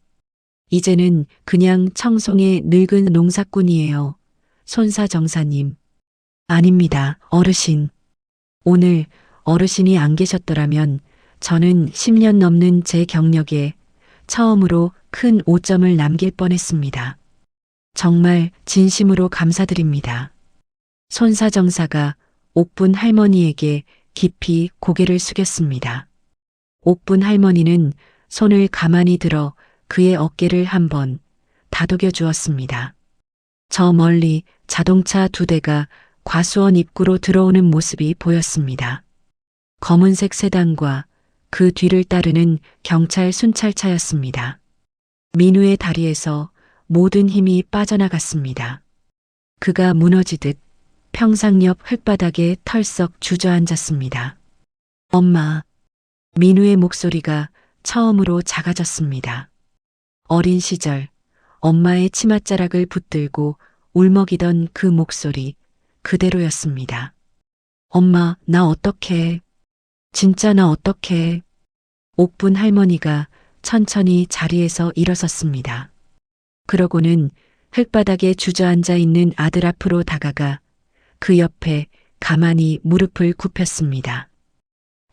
이제는 그냥 청송의 늙은 농사꾼이에요. 손사정사님. 아닙니다, 어르신. 오늘 어르신이 안 계셨더라면 저는 10년 넘는 제 경력에 처음으로 큰 오점을 남길 뻔했습니다. 정말 진심으로 감사드립니다. 손사정사가 옥분 할머니에게 깊이 고개를 숙였습니다. 옥분 할머니는 손을 가만히 들어 그의 어깨를 한번 다독여 주었습니다. 저 멀리 자동차 2대가 과수원 입구로 들어오는 모습이 보였습니다. 검은색 세단과 그 뒤를 따르는 경찰 순찰차였습니다. 민우의 다리에서 모든 힘이 빠져나갔습니다. 그가 무너지듯 평상 옆 흙바닥에 털썩 주저앉았습니다. 엄마. 민우의 목소리가 처음으로 작아졌습니다. 어린 시절 엄마의 치맛자락을 붙들고 울먹이던 그 목소리 그대로였습니다. 엄마, 나 어떡해. 진짜 나 어떡해. 옥분 할머니가 천천히 자리에서 일어섰습니다. 그러고는 흙바닥에 주저앉아 있는 아들 앞으로 다가가 그 옆에 가만히 무릎을 굽혔습니다.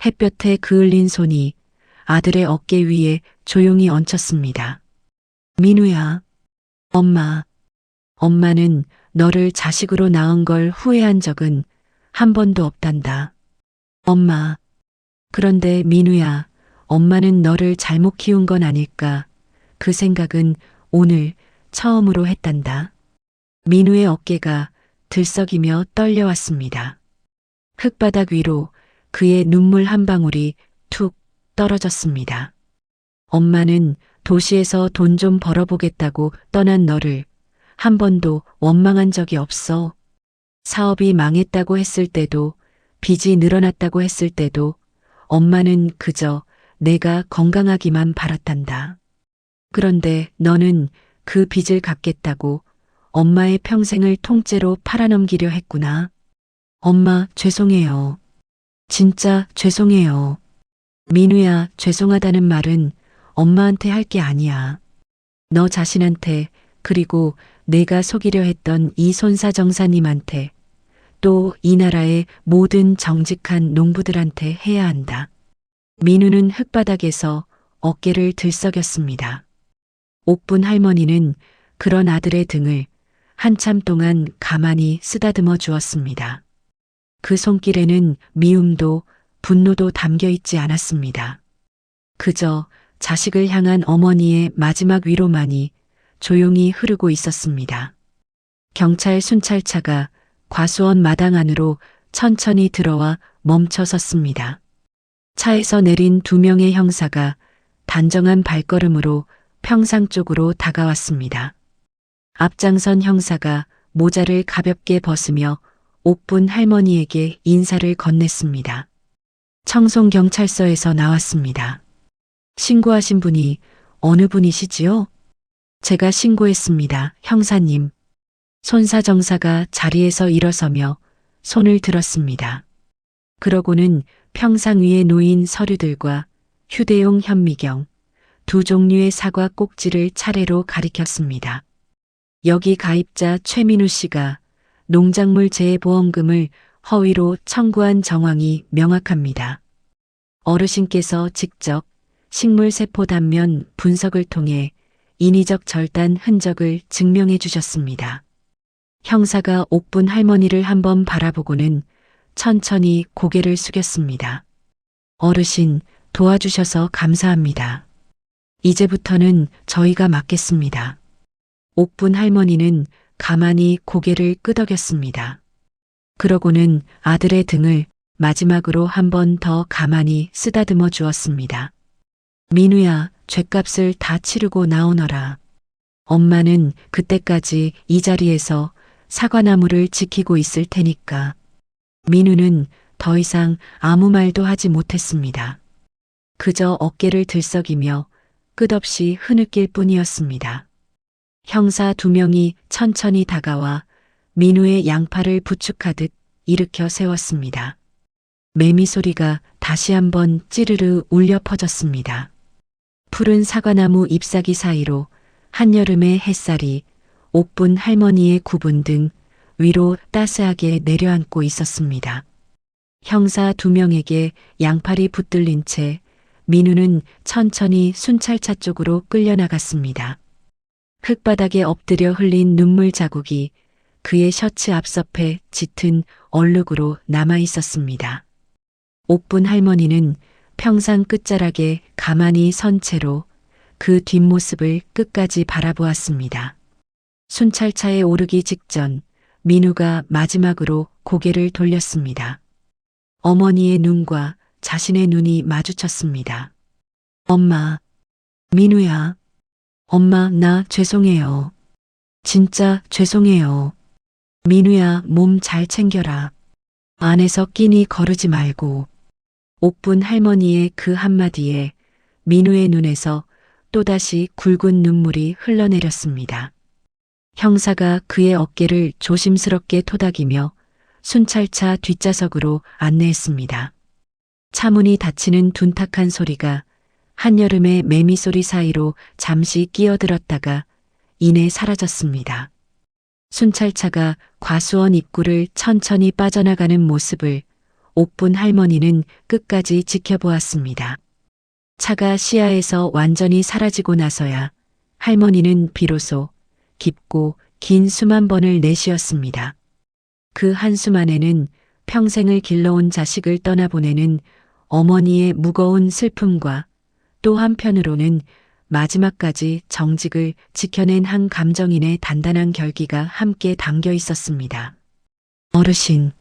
햇볕에 그을린 손이 아들의 어깨 위에 조용히 얹혔습니다. 민우야. 엄마. 엄마는 너를 자식으로 낳은 걸 후회한 적은 한 번도 없단다. 엄마. 그런데 민우야, 엄마는 너를 잘못 키운 건 아닐까. 그 생각은 오늘 처음으로 했단다. 민우의 어깨가 들썩이며 떨려왔습니다. 흙바닥 위로 그의 눈물 한 방울이 툭 떨어졌습니다. 엄마는 도시에서 돈 좀 벌어보겠다고 떠난 너를 한 번도 원망한 적이 없어. 사업이 망했다고 했을 때도, 빚이 늘어났다고 했을 때도 엄마는 그저 내가 건강하기만 바랐단다. 그런데 너는 그 빚을 갚겠다고 엄마의 평생을 통째로 팔아넘기려 했구나. 엄마, 죄송해요. 진짜 죄송해요. 민우야, 죄송하다는 말은 엄마한테 할 게 아니야. 너 자신한테, 그리고 내가 속이려 했던 이 손사정사님한테, 또 이 나라의 모든 정직한 농부들한테 해야 한다. 민우는 흙바닥에서 어깨를 들썩였습니다. 옥분 할머니는 그런 아들의 등을 한참 동안 가만히 쓰다듬어 주었습니다. 그 손길에는 미움도 분노도 담겨 있지 않았습니다. 그저 자식을 향한 어머니의 마지막 위로만이 조용히 흐르고 있었습니다. 경찰 순찰차가 과수원 마당 안으로 천천히 들어와 멈춰 섰습니다. 차에서 내린 2명의 형사가 단정한 발걸음으로 평상 쪽으로 다가왔습니다. 앞장선 형사가 모자를 가볍게 벗으며 옥분 할머니에게 인사를 건넸습니다. 청송경찰서에서 나왔습니다. 신고하신 분이 어느 분이시지요? 제가 신고했습니다, 형사님. 손사정사가 자리에서 일어서며 손을 들었습니다. 그러고는 평상 위에 놓인 서류들과 휴대용 현미경, 2 종류의 사과 꼭지를 차례로 가리켰습니다. 여기 가입자 최민우 씨가 농작물 재해보험금을 허위로 청구한 정황이 명확합니다. 어르신께서 직접 식물세포 단면 분석을 통해 인위적 절단 흔적을 증명해 주셨습니다. 형사가 옥분 할머니를 한번 바라보고는 천천히 고개를 숙였습니다. 어르신, 도와주셔서 감사합니다. 이제부터는 저희가 맡겠습니다. 옥분 할머니는 가만히 고개를 끄덕였습니다. 그러고는 아들의 등을 마지막으로 한 번 더 가만히 쓰다듬어 주었습니다. 민우야, 죗값을 다 치르고 나오너라. 엄마는 그때까지 이 자리에서 사과나무를 지키고 있을 테니까. 민우는 더 이상 아무 말도 하지 못했습니다. 그저 어깨를 들썩이며 끝없이 흐느낄 뿐이었습니다. 형사 2명이 천천히 다가와 민우의 양팔을 부축하듯 일으켜 세웠습니다. 매미 소리가 다시 한번 찌르르 울려 퍼졌습니다. 푸른 사과나무 잎사귀 사이로 한여름의 햇살이 옥분 할머니의 구분 등 위로 따스하게 내려앉고 있었습니다. 형사 2명에게 양팔이 붙들린 채 민우는 천천히 순찰차 쪽으로 끌려나갔습니다. 흙바닥에 엎드려 흘린 눈물 자국이 그의 셔츠 앞섭에 짙은 얼룩으로 남아 있었습니다. 옥분 할머니는 평상 끝자락에 가만히 선 채로 그 뒷모습을 끝까지 바라보았습니다. 순찰차에 오르기 직전 민우가 마지막으로 고개를 돌렸습니다. 어머니의 눈과 자신의 눈이 마주쳤습니다. 엄마, 민우야. 엄마, 나 죄송해요. 진짜 죄송해요. 민우야, 몸 잘 챙겨라. 안에서 끼니 거르지 말고. 옥분 할머니의 그 한마디에 민우의 눈에서 또다시 굵은 눈물이 흘러내렸습니다. 형사가 그의 어깨를 조심스럽게 토닥이며 순찰차 뒷좌석으로 안내했습니다. 차문이 닫히는 둔탁한 소리가 한여름의 매미 소리 사이로 잠시 끼어들었다가 이내 사라졌습니다. 순찰차가 과수원 입구를 천천히 빠져나가는 모습을 옥분 할머니는 끝까지 지켜보았습니다. 차가 시야에서 완전히 사라지고 나서야 할머니는 비로소 깊고 긴 숨 한 번을 내쉬었습니다. 그 한숨 안에는 평생을 길러온 자식을 떠나보내는 어머니의 무거운 슬픔과 또 한편으로는 마지막까지 정직을 지켜낸 한 감정인의 단단한 결기가 함께 담겨 있었습니다. 어르신,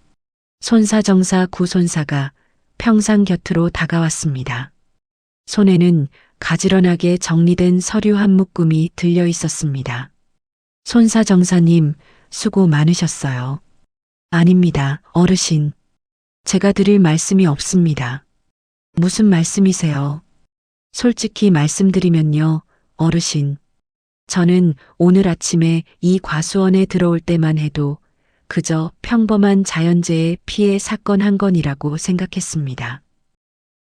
손사정사 구손사가 평상 곁으로 다가왔습니다. 손에는 가지런하게 정리된 서류 한 묶음이 들려 있었습니다. 손사정사님, 수고 많으셨어요. 아닙니다, 어르신. 제가 드릴 말씀이 없습니다. 무슨 말씀이세요? 솔직히 말씀드리면요, 어르신. 저는 오늘 아침에 이 과수원에 들어올 때만 해도 그저 평범한 자연재해 피해 사건 한 건이라고 생각했습니다.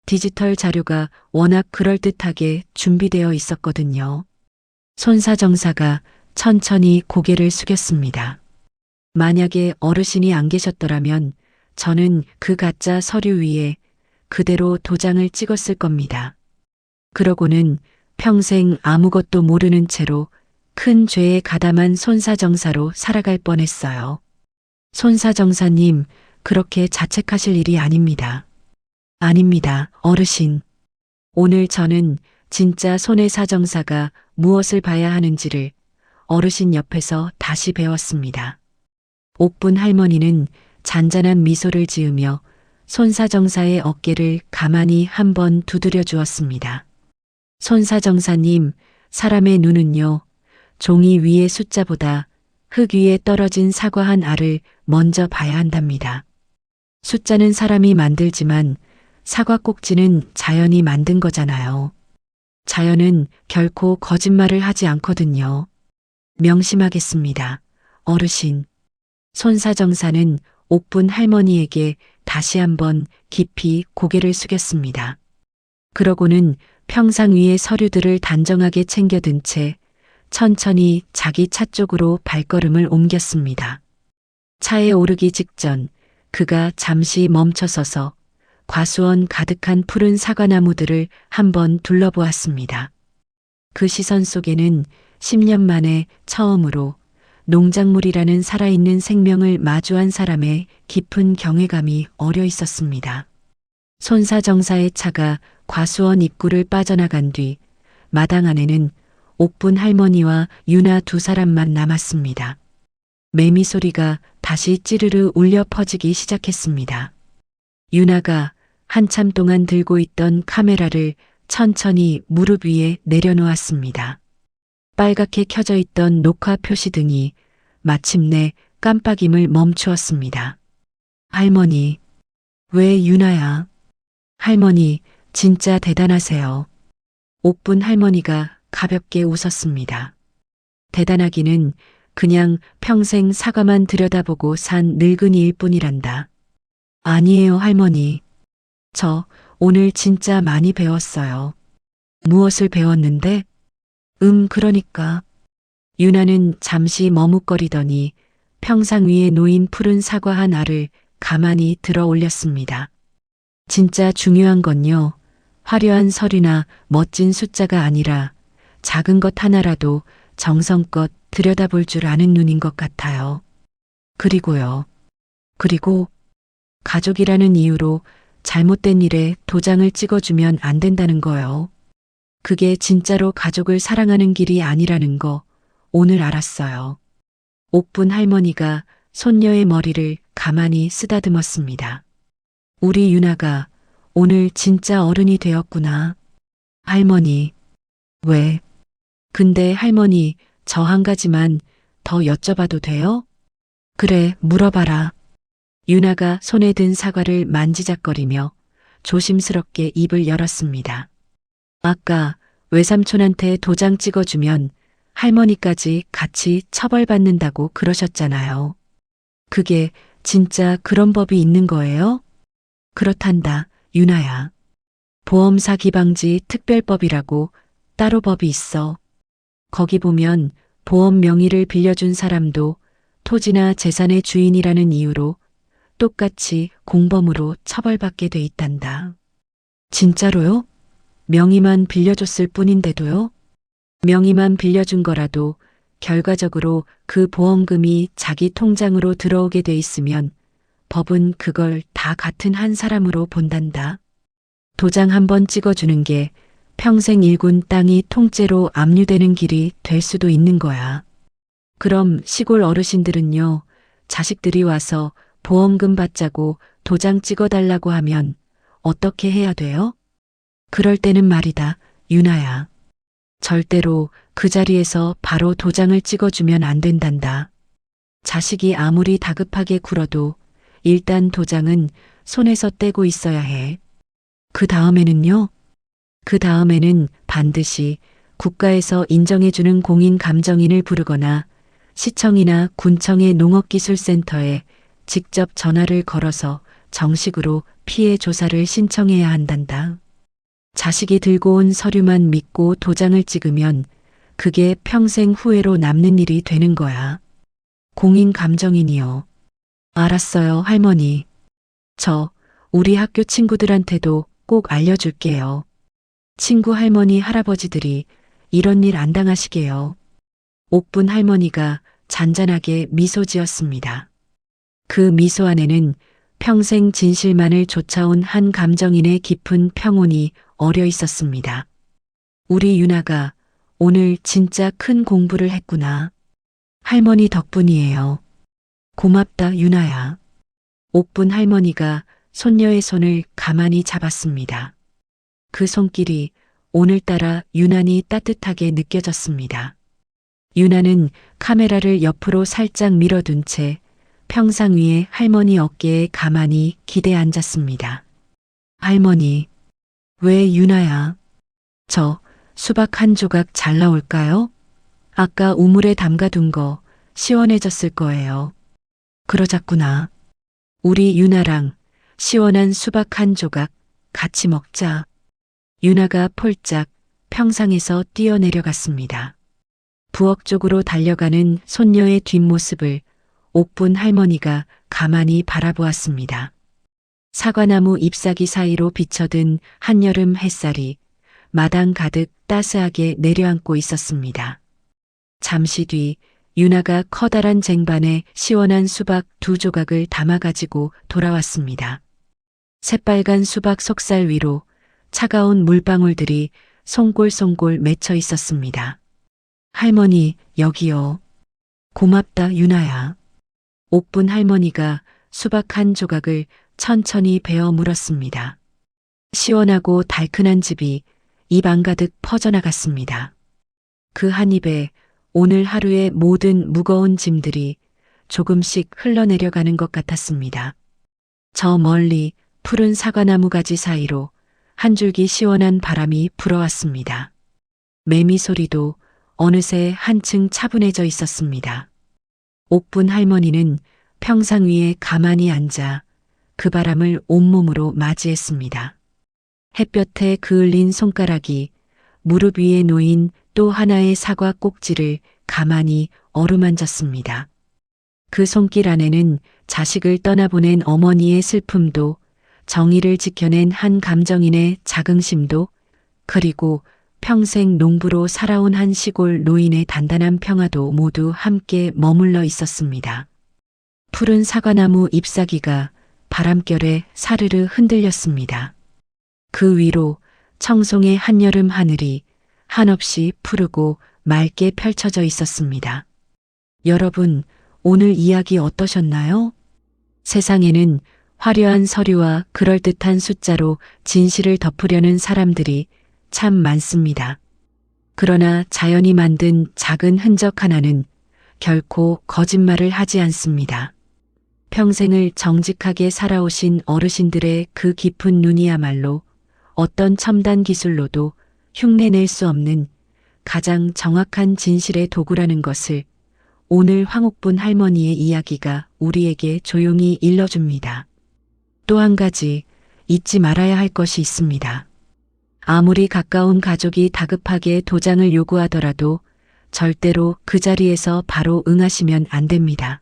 디지털 자료가 워낙 그럴듯하게 준비되어 있었거든요. 손사정사가 천천히 고개를 숙였습니다. 만약에 어르신이 안 계셨더라면 저는 그 가짜 서류 위에 그대로 도장을 찍었을 겁니다. 그러고는 평생 아무것도 모르는 채로 큰 죄에 가담한 손사정사로 살아갈 뻔했어요. 손사정사님, 그렇게 자책하실 일이 아닙니다. 아닙니다, 어르신. 오늘 저는 진짜 손해사정사가 무엇을 봐야 하는지를 어르신 옆에서 다시 배웠습니다. 옥분 할머니는 잔잔한 미소를 지으며 손사정사의 어깨를 가만히 한번 두드려 주었습니다. 손사정사님, 사람의 눈은요, 종이 위의 숫자보다 흙 위에 떨어진 사과 한 알을 먼저 봐야 한답니다. 숫자는 사람이 만들지만 사과 꼭지는 자연이 만든 거잖아요. 자연은 결코 거짓말을 하지 않거든요. 명심하겠습니다, 어르신. 손사정사는 옥분 할머니에게 다시 한번 깊이 고개를 숙였습니다. 그러고는 평상 위의 서류들을 단정하게 챙겨든 채 천천히 자기 차 쪽으로 발걸음을 옮겼습니다. 차에 오르기 직전 그가 잠시 멈춰서서 과수원 가득한 푸른 사과나무들을 한번 둘러보았습니다. 그 시선 속에는 10년 만에 처음으로 농작물이라는 살아있는 생명을 마주한 사람의 깊은 경외감이 어려 있었습니다. 손사정사의 차가 과수원 입구를 빠져나간 뒤 마당 안에는 옥분 할머니와 유나 두 사람만 남았습니다. 매미 소리가 다시 찌르르 울려 퍼지기 시작했습니다. 유나가 한참 동안 들고 있던 카메라를 천천히 무릎 위에 내려놓았습니다. 빨갛게 켜져 있던 녹화 표시등이 마침내 깜빡임을 멈추었습니다. 할머니, 왜 유나야? 할머니, 진짜 대단하세요. 옥분 할머니가 가볍게 웃었습니다. 대단하기는 그냥 평생 사과만 들여다보고 산 늙은이일 뿐이란다. 아니에요, 할머니. 저 오늘 진짜 많이 배웠어요. 무엇을 배웠는데? 그러니까. 유나는 잠시 머뭇거리더니 평상 위에 놓인 푸른 사과 한 알을 가만히 들어 올렸습니다. 진짜 중요한 건요, 화려한 서류나 멋진 숫자가 아니라 작은 것 하나라도 정성껏 들여다볼 줄 아는 눈인 것 같아요. 그리고요. 그리고 가족이라는 이유로 잘못된 일에 도장을 찍어주면 안 된다는 거요. 그게 진짜로 가족을 사랑하는 길이 아니라는 거 오늘 알았어요. 옥분 할머니가 손녀의 머리를 가만히 쓰다듬었습니다. 우리 유나가 오늘 진짜 어른이 되었구나. 할머니. 왜? 근데 할머니, 저 한 가지만 더 여쭤봐도 돼요? 그래, 물어봐라. 유나가 손에 든 사과를 만지작거리며 조심스럽게 입을 열었습니다. 아까 외삼촌한테 도장 찍어주면 할머니까지 같이 처벌받는다고 그러셨잖아요. 그게 진짜 그런 법이 있는 거예요? 그렇단다, 유나야. 보험 사기 방지 특별법이라고 따로 법이 있어. 거기 보면 보험 명의를 빌려준 사람도 토지나 재산의 주인이라는 이유로 똑같이 공범으로 처벌받게 돼 있단다. 진짜로요? 명의만 빌려줬을 뿐인데도요? 명의만 빌려준 거라도 결과적으로 그 보험금이 자기 통장으로 들어오게 돼 있으면 법은 그걸 다 같은 한 사람으로 본단다. 도장 한번 찍어주는 게 평생 일군 땅이 통째로 압류되는 길이 될 수도 있는 거야. 그럼 시골 어르신들은요, 자식들이 와서 보험금 받자고 도장 찍어달라고 하면 어떻게 해야 돼요? 그럴 때는 말이다, 유나야. 절대로 그 자리에서 바로 도장을 찍어주면 안 된단다. 자식이 아무리 다급하게 굴어도 일단 도장은 손에서 떼고 있어야 해. 그 다음에는요? 그 다음에는 반드시 국가에서 인정해주는 공인감정인을 부르거나 시청이나 군청의 농업기술센터에 직접 전화를 걸어서 정식으로 피해 조사를 신청해야 한단다. 자식이 들고 온 서류만 믿고 도장을 찍으면 그게 평생 후회로 남는 일이 되는 거야. 공인감정인이요. 알았어요, 할머니. 저 우리 학교 친구들한테도 꼭 알려줄게요. 친구 할머니, 할아버지들이 이런 일 안 당하시게요. 옥분 할머니가 잔잔하게 미소 지었습니다. 그 미소 안에는 평생 진실만을 좇아온 한 감정인의 깊은 평온이 어려 있었습니다. 우리 유나가 오늘 진짜 큰 공부를 했구나. 할머니 덕분이에요. 고맙다, 유나야. 옥분 할머니가 손녀의 손을 가만히 잡았습니다. 그 손길이 오늘따라 유난히 따뜻하게 느껴졌습니다. 유나는 카메라를 옆으로 살짝 밀어둔 채 평상 위에 할머니 어깨에 가만히 기대 앉았습니다. 할머니, 왜 유나야? 저 수박 한 조각 잘 나올까요? 아까 우물에 담가둔 거 시원해졌을 거예요. 그러자꾸나. 우리 유나랑 시원한 수박 한 조각 같이 먹자. 유나가 폴짝 평상에서 뛰어내려갔습니다. 부엌 쪽으로 달려가는 손녀의 뒷모습을 옥분 할머니가 가만히 바라보았습니다. 사과나무 잎사귀 사이로 비쳐든 한여름 햇살이 마당 가득 따스하게 내려앉고 있었습니다. 잠시 뒤 유나가 커다란 쟁반에 시원한 수박 2조각을 담아가지고 돌아왔습니다. 새빨간 수박 속살 위로 차가운 물방울들이 송골송골 맺혀 있었습니다. 할머니, 여기요. 고맙다, 유나야. 옥분 할머니가 수박 한 조각을 천천히 베어 물었습니다. 시원하고 달큰한 즙이 입 안가득 퍼져나갔습니다. 그 한 입에 오늘 하루의 모든 무거운 짐들이 조금씩 흘러내려가는 것 같았습니다. 저 멀리 푸른 사과나무 가지 사이로 한 줄기 시원한 바람이 불어왔습니다. 매미 소리도 어느새 한층 차분해져 있었습니다. 옥분 할머니는 평상 위에 가만히 앉아 그 바람을 온몸으로 맞이했습니다. 햇볕에 그을린 손가락이 무릎 위에 놓인 또 하나의 사과 꼭지를 가만히 어루만졌습니다. 그 손길 안에는 자식을 떠나보낸 어머니의 슬픔도, 정의를 지켜낸 한 감정인의 자긍심도, 그리고 평생 농부로 살아온 한 시골 노인의 단단한 평화도 모두 함께 머물러 있었습니다. 푸른 사과나무 잎사귀가 바람결에 사르르 흔들렸습니다. 그 위로 청송의 한여름 하늘이 한없이 푸르고 맑게 펼쳐져 있었습니다. 여러분, 오늘 이야기 어떠셨나요? 세상에는 화려한 서류와 그럴듯한 숫자로 진실을 덮으려는 사람들이 참 많습니다. 그러나 자연이 만든 작은 흔적 하나는 결코 거짓말을 하지 않습니다. 평생을 정직하게 살아오신 어르신들의 그 깊은 눈이야말로 어떤 첨단 기술로도 흉내낼 수 없는 가장 정확한 진실의 도구라는 것을 오늘 황옥분 할머니의 이야기가 우리에게 조용히 일러줍니다. 또 한 가지 잊지 말아야 할 것이 있습니다. 아무리 가까운 가족이 다급하게 도장을 요구하더라도 절대로 그 자리에서 바로 응하시면 안 됩니다.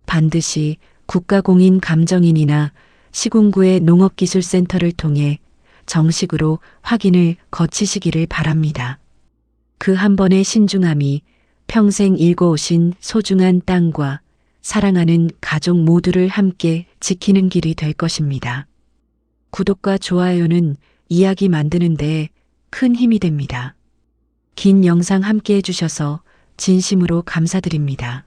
반드시 국가공인 감정인이나 시군구의 농업기술센터를 통해 정식으로 확인을 거치시기를 바랍니다. 그 한 번의 신중함이 평생 일궈오신 소중한 땅과 사랑하는 가족 모두를 함께 지키는 길이 될 것입니다. 구독과 좋아요는 이야기 만드는 데 큰 힘이 됩니다. 긴 영상 함께 해주셔서 진심으로 감사드립니다.